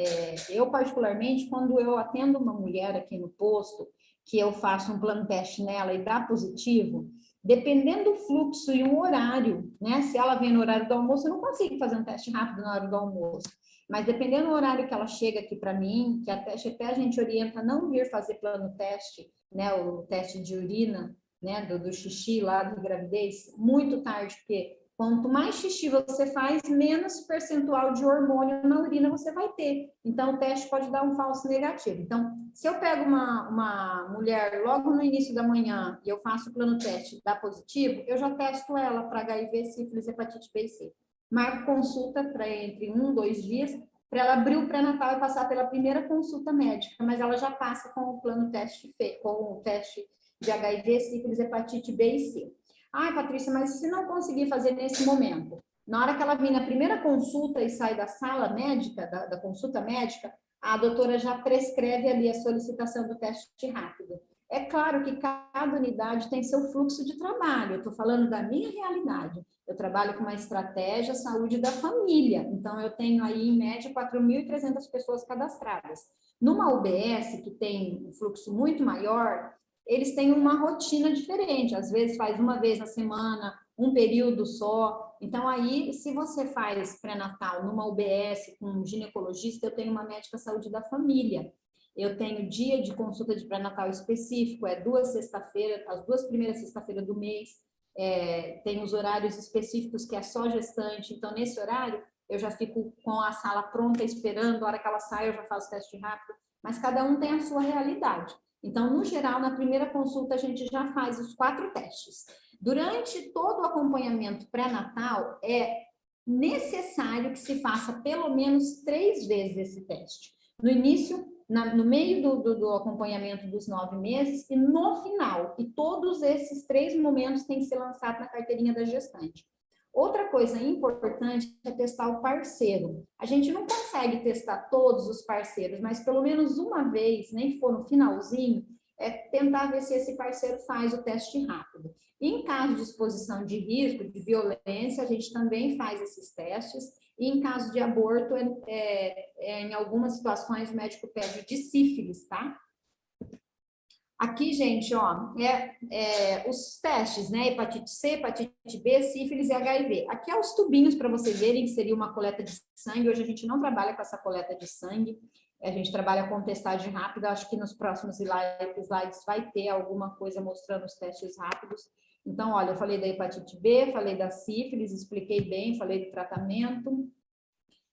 eu particularmente, quando eu atendo uma mulher aqui no posto, que eu faço um plano teste nela e dá positivo, dependendo do fluxo e um horário, né? Se ela vem no horário do almoço, eu não consigo fazer um teste rápido na hora do almoço. Mas dependendo do horário que ela chega aqui para mim, que até a gente orienta a não vir fazer plano teste, né, o teste de urina, né, do xixi lá de gravidez, muito tarde, porque quanto mais xixi você faz, menos percentual de hormônio na urina você vai ter. Então, o teste pode dar um falso negativo. Então, se eu pego uma mulher logo no início da manhã e eu faço o plano teste, dá positivo, eu já testo ela para HIV, sífilis, hepatite B e C. Marco consulta para entre 1, 2 dias, para ela abrir o pré-natal e passar pela primeira consulta médica, mas ela já passa com o plano teste, com o teste de HIV, sífilis, hepatite B e C. Ai, Patrícia, mas se não conseguir fazer nesse momento, na hora que ela vem na primeira consulta e sai da sala médica, da consulta médica, a doutora já prescreve ali a solicitação do teste rápido. É claro que cada unidade tem seu fluxo de trabalho, eu estou falando da minha realidade. Eu trabalho com uma estratégia saúde da família, então eu tenho aí, em média, 4.300 pessoas cadastradas. Numa UBS, que tem um fluxo muito maior, eles têm uma rotina diferente, às vezes faz uma vez na semana, um período só. Então, aí, se você faz pré-natal numa UBS com um ginecologista, eu tenho uma médica saúde da família. Eu tenho dia de consulta de pré-natal específico, é 2 sexta-feiras, as 2 primeiras sexta-feiras do mês, tem os horários específicos que é só gestante, então nesse horário eu já fico com a sala pronta esperando, a hora que ela sai eu já faço teste rápido, mas cada um tem a sua realidade. Então, no geral, na primeira consulta a gente já faz os 4 testes. Durante todo o acompanhamento pré-natal, é necessário que se faça pelo menos 3 vezes esse teste. No início, no meio do acompanhamento dos 9 meses e no final. E todos esses 3 momentos têm que ser lançados na carteirinha da gestante. Outra coisa importante é testar o parceiro. A gente não consegue testar todos os parceiros, mas pelo menos uma vez, nem que for no finalzinho, tentar ver se esse parceiro faz o teste rápido. E em caso de exposição de risco, de violência, a gente também faz esses testes. E em caso de aborto, em algumas situações, o médico pede de sífilis, tá? Aqui, gente, ó, os testes, né? Hepatite C, hepatite B, sífilis e HIV. Aqui é os tubinhos para vocês verem que seria uma coleta de sangue. Hoje a gente não trabalha com essa coleta de sangue. A gente trabalha com testagem rápida. Acho que nos próximos slides vai ter alguma coisa mostrando os testes rápidos. Então, olha, eu falei da hepatite B, falei da sífilis, expliquei bem, falei do tratamento.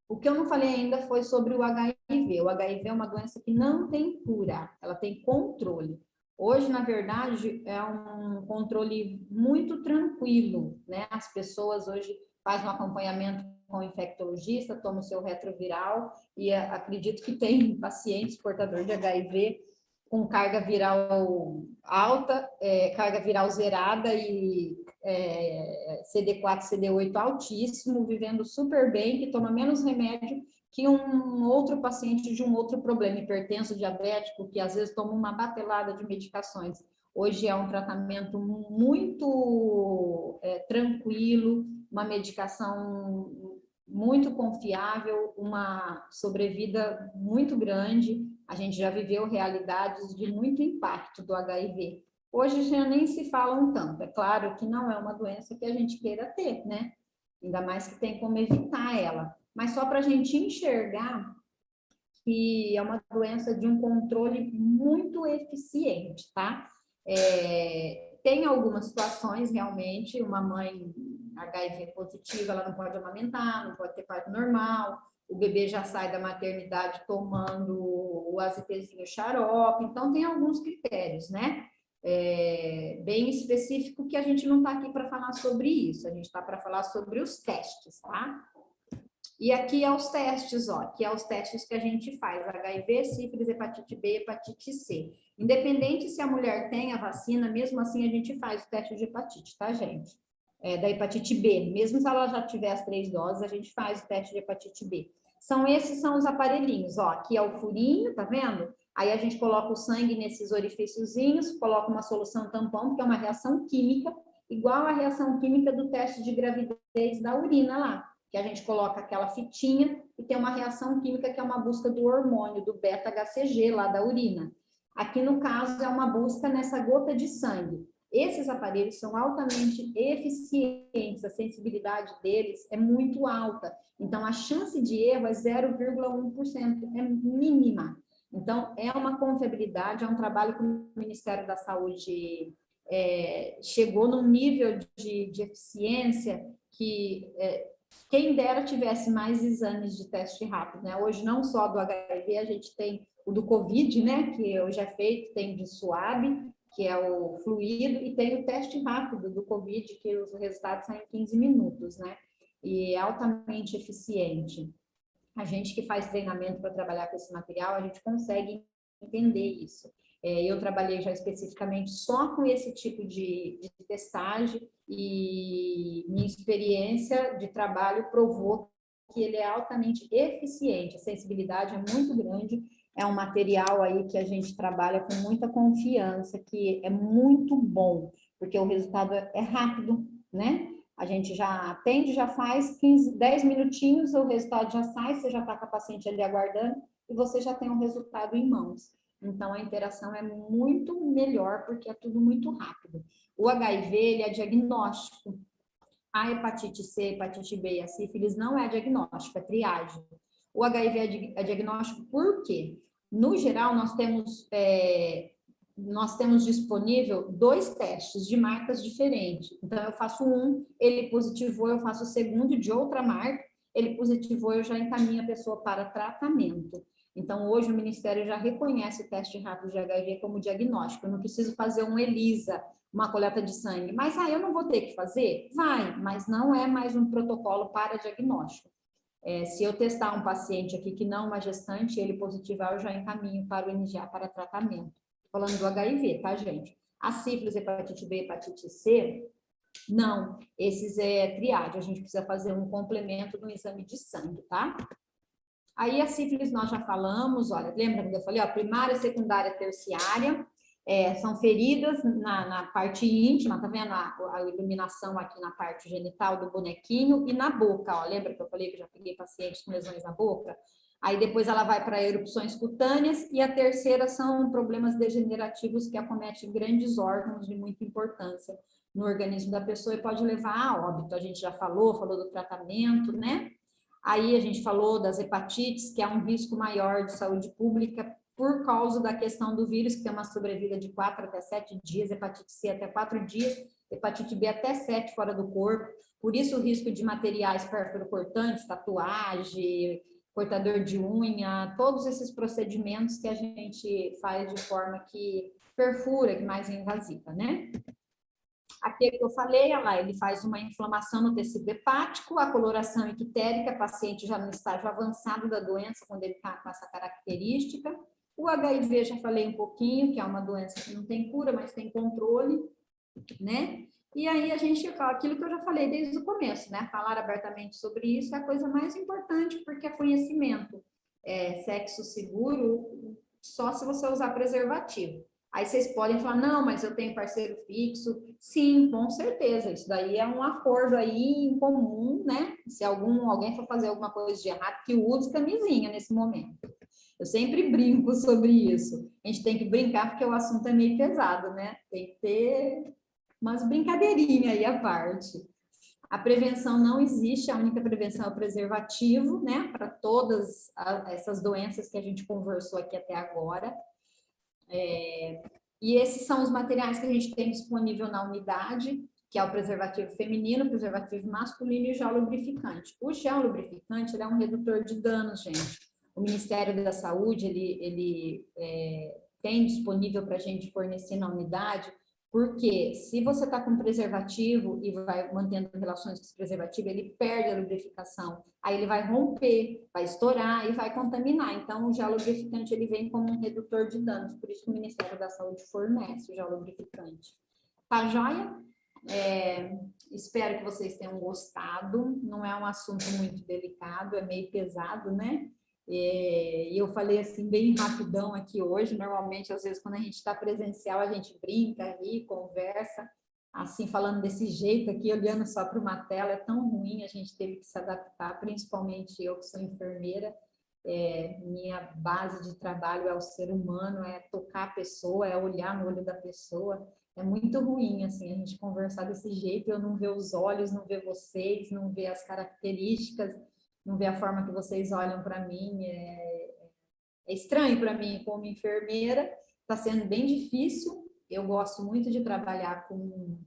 O que eu não falei ainda foi sobre o HIV. O HIV é uma doença que não tem cura, ela tem controle. Hoje, na verdade, é um controle muito tranquilo, né? As pessoas hoje fazem um acompanhamento com o infectologista, toma o seu retroviral e acredito que tem pacientes portadores de HIV com carga viral alta, carga viral zerada e CD4, CD8 altíssimo, vivendo super bem, que toma menos remédio que um outro paciente de um outro problema, hipertenso, diabético, que às vezes toma uma batelada de medicações. Hoje é um tratamento muito tranquilo, uma medicação muito confiável, uma sobrevida muito grande. A gente já viveu realidades de muito impacto do HIV. Hoje já nem se falam tanto. É claro que não é uma doença que a gente queira ter, né? Ainda mais que tem como evitar ela. Mas só para a gente enxergar que é uma doença de um controle muito eficiente, tá? Tem algumas situações, realmente, uma mãe HIV positiva, ela não pode amamentar, não pode ter parto normal, o bebê já sai da maternidade tomando o azitezinho xarope, então tem alguns critérios, né? Bem específico que a gente não está aqui para falar sobre isso, a gente está para falar sobre os testes, tá? E aqui é os testes, ó, que é os testes que a gente faz, HIV, sífilis, hepatite B, hepatite C. Independente se a mulher tem a vacina, mesmo assim a gente faz o teste de hepatite, tá, gente? Da hepatite B, mesmo se ela já tiver as 3 doses, a gente faz o teste de hepatite B. Esses são os aparelhinhos, ó, aqui é o furinho, tá vendo? Aí a gente coloca o sangue nesses orifíciozinhos, coloca uma solução tampão, que é uma reação química, igual a reação química do teste de gravidez da urina lá, que a gente coloca aquela fitinha e tem uma reação química que é uma busca do hormônio, do beta-HCG lá da urina. Aqui, no caso, é uma busca nessa gota de sangue. Esses aparelhos são altamente eficientes, a sensibilidade deles é muito alta. Então, a chance de erro é 0,1%, é mínima. Então, é uma confiabilidade, é um trabalho que o Ministério da Saúde chegou num nível de eficiência que quem dera tivesse mais exames de teste rápido, né? Hoje, não só do HIV, a gente tem o do Covid, né? Que hoje é feito, tem de SWAB, que é o fluido, e tem o teste rápido do Covid, que os resultados saem em 15 minutos, né? E é altamente eficiente. A gente que faz treinamento para trabalhar com esse material, a gente consegue entender isso. Eu trabalhei já especificamente só com esse tipo de testagem e minha experiência de trabalho provou que ele é altamente eficiente, a sensibilidade é muito grande, é um material aí que a gente trabalha com muita confiança, que é muito bom, porque o resultado é rápido, né? A gente já atende, já faz 15, 10 minutinhos, o resultado já sai, você já está com a paciente ali aguardando e você já tem um resultado em mãos. Então, a interação é muito melhor porque é tudo muito rápido. O HIV, ele é diagnóstico. A hepatite C, hepatite B e a sífilis não é diagnóstico, é triagem. O HIV é diagnóstico por quê? No geral, nós temos disponível 2 testes de marcas diferentes. Então, eu faço um, ele positivou, eu faço o segundo de outra marca, ele positivou, eu já encaminho a pessoa para tratamento. Então, hoje o Ministério já reconhece o teste rápido de HIV como diagnóstico. Eu não preciso fazer um ELISA, uma coleta de sangue. Mas, eu não vou ter que fazer? Vai, mas não é mais um protocolo para diagnóstico. Se eu testar um paciente aqui que não é uma gestante, ele positivar, eu já encaminho para o NGA para tratamento. Falando do HIV, tá, gente? A sífilis, hepatite B, hepatite C, não. Esses é triagem, a gente precisa fazer um complemento do exame de sangue, tá? Aí a sífilis nós já falamos, olha, lembra quando eu falei, ó, primária, secundária, terciária, são feridas na parte íntima, tá vendo a iluminação aqui na parte genital do bonequinho e na boca, ó, lembra que eu falei que eu já peguei pacientes com lesões na boca? Aí depois ela vai para erupções cutâneas e a terceira são problemas degenerativos que acometem grandes órgãos de muita importância no organismo da pessoa e pode levar a óbito. A gente já falou do tratamento, né? Aí a gente falou das hepatites, que é um risco maior de saúde pública por causa da questão do vírus, que tem uma sobrevida de 4 até 7 dias, hepatite C até 4 dias, hepatite B até 7 fora do corpo. Por isso o risco de materiais perfuracortantes, tatuagem, cortador de unha, todos esses procedimentos que a gente faz de forma que perfura, que mais invasiva, né? Aqui é que eu falei, olha lá, ele faz uma inflamação no tecido hepático, a coloração ictérica, paciente já no estágio avançado da doença, quando ele está com essa característica. O HIV, já falei um pouquinho, que é uma doença que não tem cura, mas tem controle, né? E aí a gente fala aquilo que eu já falei desde o começo, né? Falar abertamente sobre isso é a coisa mais importante, porque é conhecimento. Sexo seguro só se você usar preservativo. Aí vocês podem falar, não, mas eu tenho parceiro fixo. Sim, com certeza. Isso daí é um acordo aí em comum, né? Se alguém for fazer alguma coisa de errado, que use camisinha nesse momento. Eu sempre brinco sobre isso. A gente tem que brincar porque o assunto é meio pesado, né? Tem que ter umas brincadeirinhas aí à parte. A prevenção não existe, a única prevenção é o preservativo, né? Para todas essas doenças que a gente conversou aqui até agora. E esses são os materiais que a gente tem disponível na unidade, que é o preservativo feminino, o preservativo masculino e o gel lubrificante. O gel lubrificante ele é um redutor de danos, gente. O Ministério da Saúde ele tem disponível para a gente fornecer na unidade, porque se você está com preservativo e vai mantendo relações com esse preservativo, ele perde a lubrificação, aí ele vai romper, vai estourar e vai contaminar. Então, o gel lubrificante ele vem como um redutor de danos, por isso que o Ministério da Saúde fornece o gel lubrificante. Tá joia? Espero que vocês tenham gostado. Não é um assunto muito delicado, é meio pesado, né? E eu falei assim bem rapidão aqui hoje. Normalmente, às vezes, quando a gente está presencial, a gente brinca, ri, conversa, assim, falando desse jeito aqui, olhando só para uma tela, é tão ruim, a gente teve que se adaptar, principalmente eu que sou enfermeira. Minha base de trabalho é o ser humano, é tocar a pessoa, é olhar no olho da pessoa. É muito ruim, assim, a gente conversar desse jeito, eu não ver os olhos, não ver vocês, não ver as características, não ver a forma que vocês olham para mim. É estranho para mim como enfermeira, está sendo bem difícil. Eu gosto muito de trabalhar com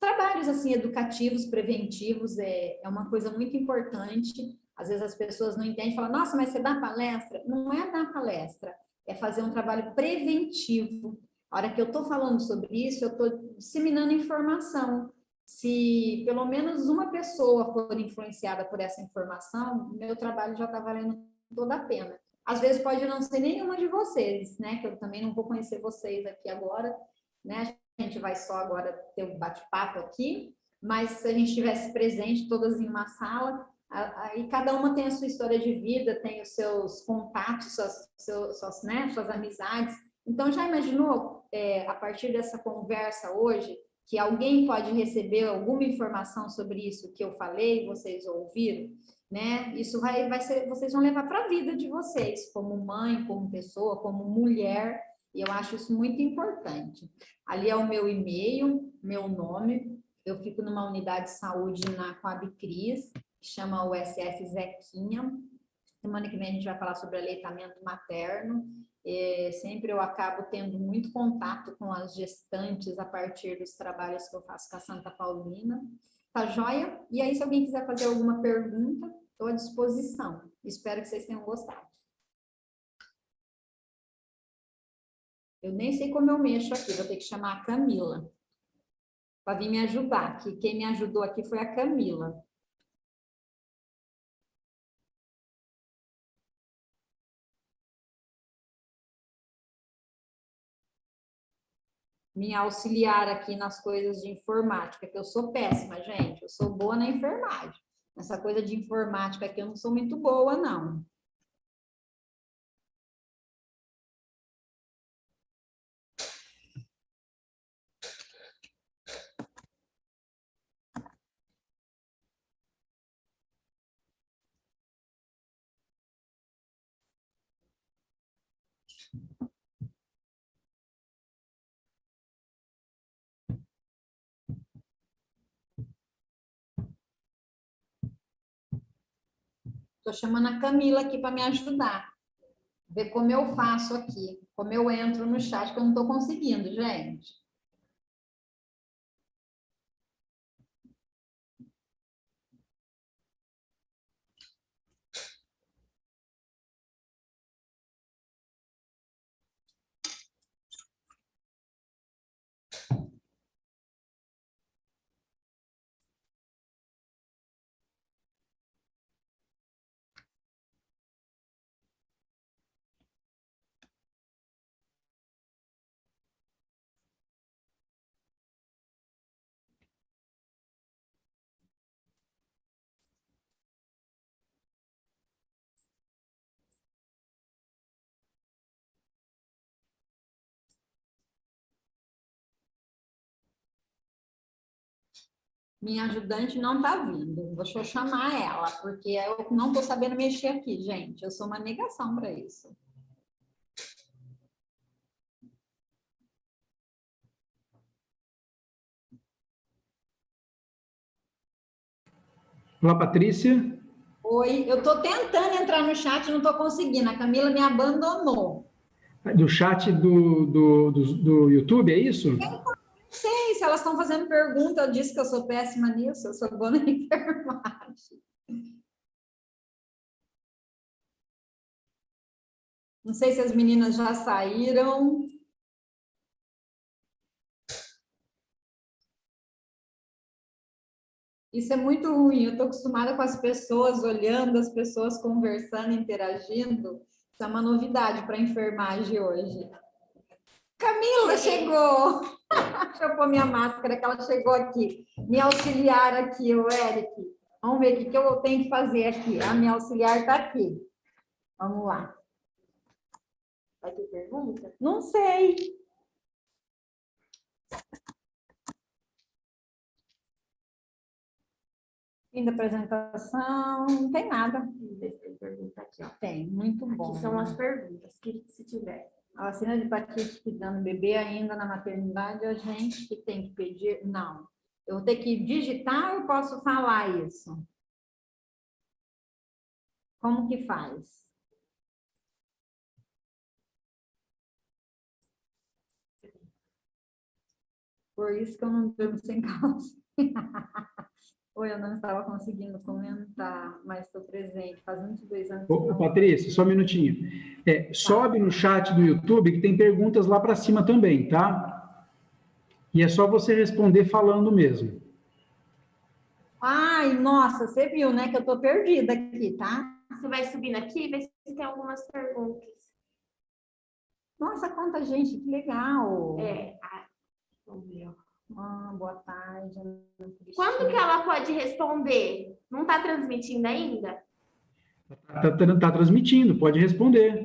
trabalhos assim educativos, preventivos, é uma coisa muito importante. Às vezes as pessoas não entendem, falam, nossa, mas você dá palestra? Não é dar palestra, é fazer um trabalho preventivo. A hora que eu estou falando sobre isso, eu estou disseminando informação. Se pelo menos uma pessoa for influenciada por essa informação, meu trabalho já está valendo toda a pena. Às vezes pode não ser nenhuma de vocês, né? Que eu também não vou conhecer vocês aqui agora, né? A gente vai só agora ter um bate-papo aqui, mas se a gente estivesse presente todas em uma sala, aí cada uma tem a sua história de vida, tem os seus contatos, suas amizades. Então, já imaginou, a partir dessa conversa hoje, que alguém pode receber alguma informação sobre isso que eu falei, vocês ouviram, né? Isso vai ser, vocês vão levar para a vida de vocês, como mãe, como pessoa, como mulher, e eu acho isso muito importante. Ali é o meu e-mail, meu nome. Eu fico numa unidade de saúde na Coab Cris, que chama USS Zequinha. Semana que vem a gente vai falar sobre aleitamento materno. Sempre eu acabo tendo muito contato com as gestantes a partir dos trabalhos que eu faço com a Santa Paulina. Tá joia? E aí, se alguém quiser fazer alguma pergunta, estou à disposição. Espero que vocês tenham gostado. Eu nem sei como eu mexo aqui, vou ter que chamar a Camila para vir me ajudar, que quem me ajudou aqui foi a Camila. Minha auxiliar aqui nas coisas de informática, que eu sou péssima, gente. Eu sou boa na enfermagem. Essa coisa de informática aqui eu não sou muito boa, não. Estou chamando a Camila aqui para me ajudar. Ver como eu faço aqui, como eu entro no chat, que eu não estou conseguindo, gente. Minha ajudante não está vindo. Deixa eu chamar ela, porque eu não estou sabendo mexer aqui, gente. Eu sou uma negação para isso. Olá, Patrícia. Oi, eu estou tentando entrar no chat, não estou conseguindo. A Camila me abandonou. Do chat do YouTube, é isso? Não sei se elas estão fazendo pergunta. Eu disse que eu sou péssima nisso, eu sou boa na enfermagem. Não sei se as meninas já saíram. Isso é muito ruim. Eu estou acostumada com as pessoas olhando, as pessoas conversando, interagindo. Isso é uma novidade para a enfermagem hoje. Camila chegou! Deixa eu pôr minha máscara, que ela chegou aqui. Me auxiliar aqui, o Eric. Vamos ver o que eu tenho que fazer aqui. A minha auxiliar está aqui. Vamos lá. Vai ter pergunta? Não sei. Fim da apresentação, não tem nada. Tem pergunta aqui, ó. Tem, muito bom. Aqui são as perguntas, que se tiver. A vacina de hepatite que dá no bebê ainda na maternidade, a gente que tem que pedir? Não. Eu vou ter que digitar ou eu posso falar isso? Como que faz? Por isso que eu não durmo sem calça. Ou eu não estava conseguindo comentar, mas estou presente. Faz 22 anos. Ô, Patrícia, só um minutinho. Sobe no chat do YouTube que tem perguntas lá para cima também, tá? E é só você responder falando mesmo. Ai, nossa, você viu, né? Que eu estou perdida aqui, tá? Você vai subindo aqui, vê se tem algumas perguntas. Nossa, quanta gente, que legal. Vamos ver, ó. Boa tarde. Quando que ela pode responder? Não está transmitindo ainda? Tá transmitindo, pode responder.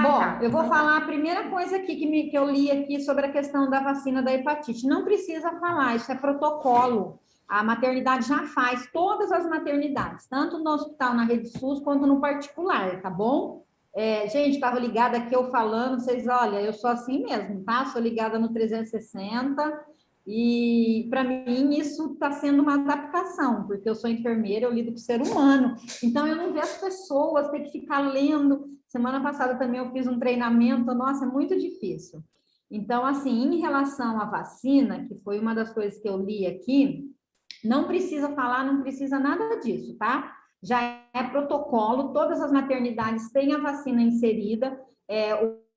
Bom, Tá. eu vou falar a primeira coisa aqui que eu li aqui sobre a questão da vacina da hepatite. Não precisa falar, isso é protocolo. A maternidade já faz, todas as maternidades, tanto no hospital, na rede SUS, quanto no particular, tá bom? Gente, estava ligada aqui eu falando, vocês, olha, eu sou assim mesmo, tá? Sou ligada no 360 e, para mim, isso está sendo uma adaptação, porque eu sou enfermeira, eu lido com o ser humano, então eu não vejo as pessoas ter que ficar lendo. Semana passada também eu fiz um treinamento, nossa, é muito difícil. Então, assim, em relação à vacina, que foi uma das coisas que eu li aqui, não precisa falar, não precisa nada disso, tá? Já é protocolo, todas as maternidades têm a vacina inserida,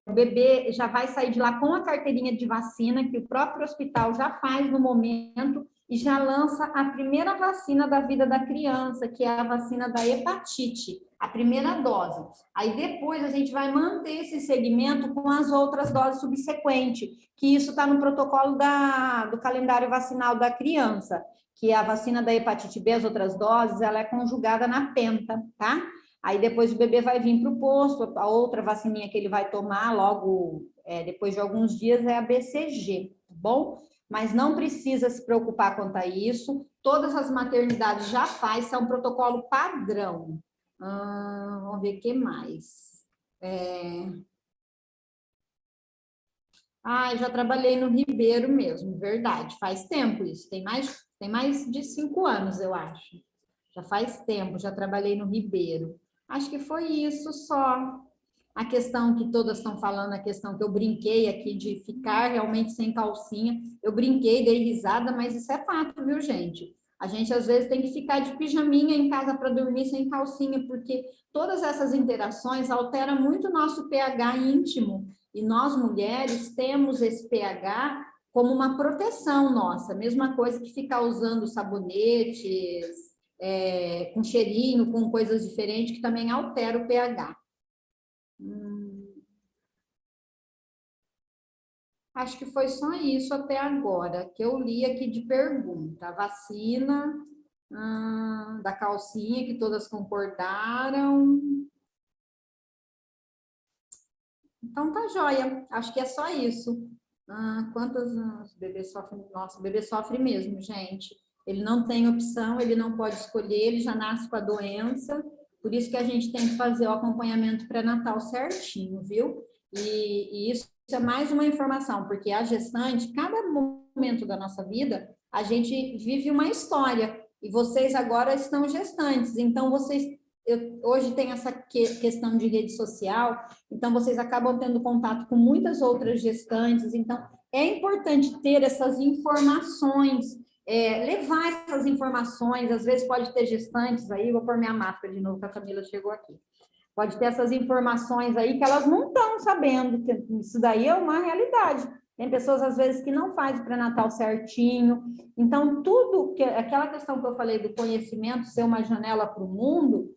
o bebê já vai sair de lá com a carteirinha de vacina, que o próprio hospital já faz no momento, e já lança a primeira vacina da vida da criança, que é a vacina da hepatite, a primeira dose. Aí depois a gente vai manter esse segmento com as outras doses subsequentes, que isso está no protocolo do calendário vacinal da criança, que a vacina da hepatite B, as outras doses, ela é conjugada na penta, tá? Aí depois o bebê vai vir para o posto, a outra vacininha que ele vai tomar logo, depois de alguns dias, é a BCG, tá bom? Mas não precisa se preocupar quanto a isso, todas as maternidades já faz, é um protocolo padrão. Vamos ver o que mais. Já trabalhei no Ribeiro mesmo, verdade, faz tempo isso, tem mais de 5 anos, eu acho. Já faz tempo, já trabalhei no Ribeiro. Acho que foi isso só. A questão que todas estão falando, a questão que eu brinquei aqui de ficar realmente sem calcinha. Eu brinquei, dei risada, mas isso é fato, viu, gente? A gente, às vezes, tem que ficar de pijaminha em casa para dormir sem calcinha, porque todas essas interações alteram muito o nosso pH íntimo. E nós, mulheres, temos esse pH como uma proteção nossa. Mesma coisa que ficar usando sabonetes, com cheirinho, com coisas diferentes, que também altera o pH. Acho que foi só isso até agora, que eu li aqui de pergunta. A vacina, da calcinha, que todas concordaram. Então, tá joia. Acho que é só isso. Quantos bebês sofrem? Nossa, o bebê sofre mesmo, gente. Ele não tem opção, ele não pode escolher, ele já nasce com a doença, por isso que a gente tem que fazer o acompanhamento pré-natal certinho, viu? E isso é mais uma informação, porque a gestante, cada momento da nossa vida, a gente vive uma história, e vocês agora estão gestantes, então hoje tem essa questão de rede social, então vocês acabam tendo contato com muitas outras gestantes, então é importante ter essas informações, levar essas informações, às vezes pode ter gestantes aí, vou pôr minha máscara de novo, que a Camila chegou aqui. Pode ter essas informações aí que elas não estão sabendo, que isso daí é uma realidade. Tem pessoas, às vezes, que não fazem o pré-natal certinho. Então, aquela questão que eu falei do conhecimento ser uma janela para o mundo,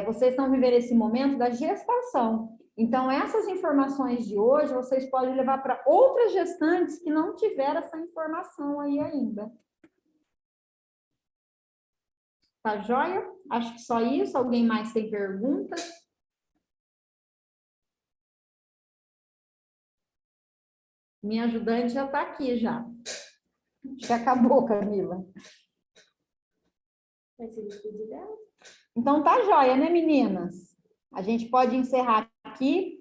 vocês estão vivendo esse momento da gestação. Então, essas informações de hoje, vocês podem levar para outras gestantes que não tiveram essa informação aí ainda. Tá joia? Acho que só isso. Alguém mais tem perguntas? Minha ajudante já está aqui, já. Acho que acabou, Camila. Vai ser despedida dela? Então, tá joia, né, meninas? A gente pode encerrar aqui.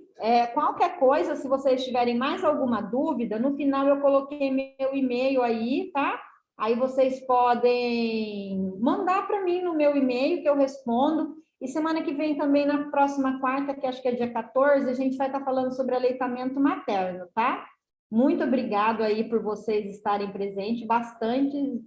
Qualquer coisa, se vocês tiverem mais alguma dúvida, no final eu coloquei meu e-mail aí, tá? Aí vocês podem mandar para mim no meu e-mail que eu respondo. E semana que vem também, na próxima quarta, que acho que é dia 14, a gente vai estar falando sobre aleitamento materno, tá? Muito obrigado aí por vocês estarem presentes, bastante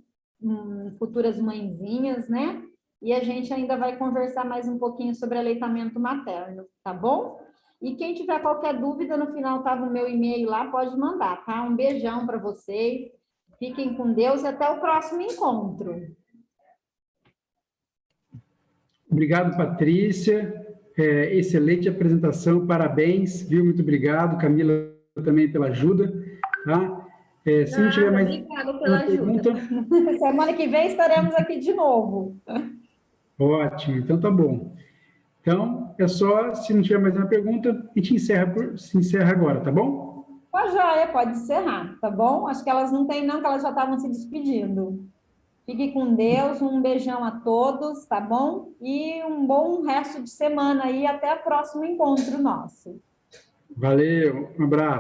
futuras mãezinhas, né? E a gente ainda vai conversar mais um pouquinho sobre aleitamento materno, tá bom? E quem tiver qualquer dúvida, no final estava o meu e-mail lá, pode mandar, tá? Um beijão para vocês, fiquem com Deus e até o próximo encontro. Obrigado, Patrícia. Excelente apresentação, parabéns, viu? Muito obrigado, Camila, também pela ajuda, tá? Se não tiver mais obrigada pela ajuda. Pergunta... Semana que vem estaremos aqui de novo. Ótimo, então tá bom. Então, se não tiver mais uma pergunta, a gente se encerra agora, tá bom? Pode encerrar, tá bom? Acho que elas não têm não, que elas já estavam se despedindo. Fique com Deus, um beijão a todos, tá bom? E um bom resto de semana aí, até o próximo encontro nosso. Valeu, um abraço.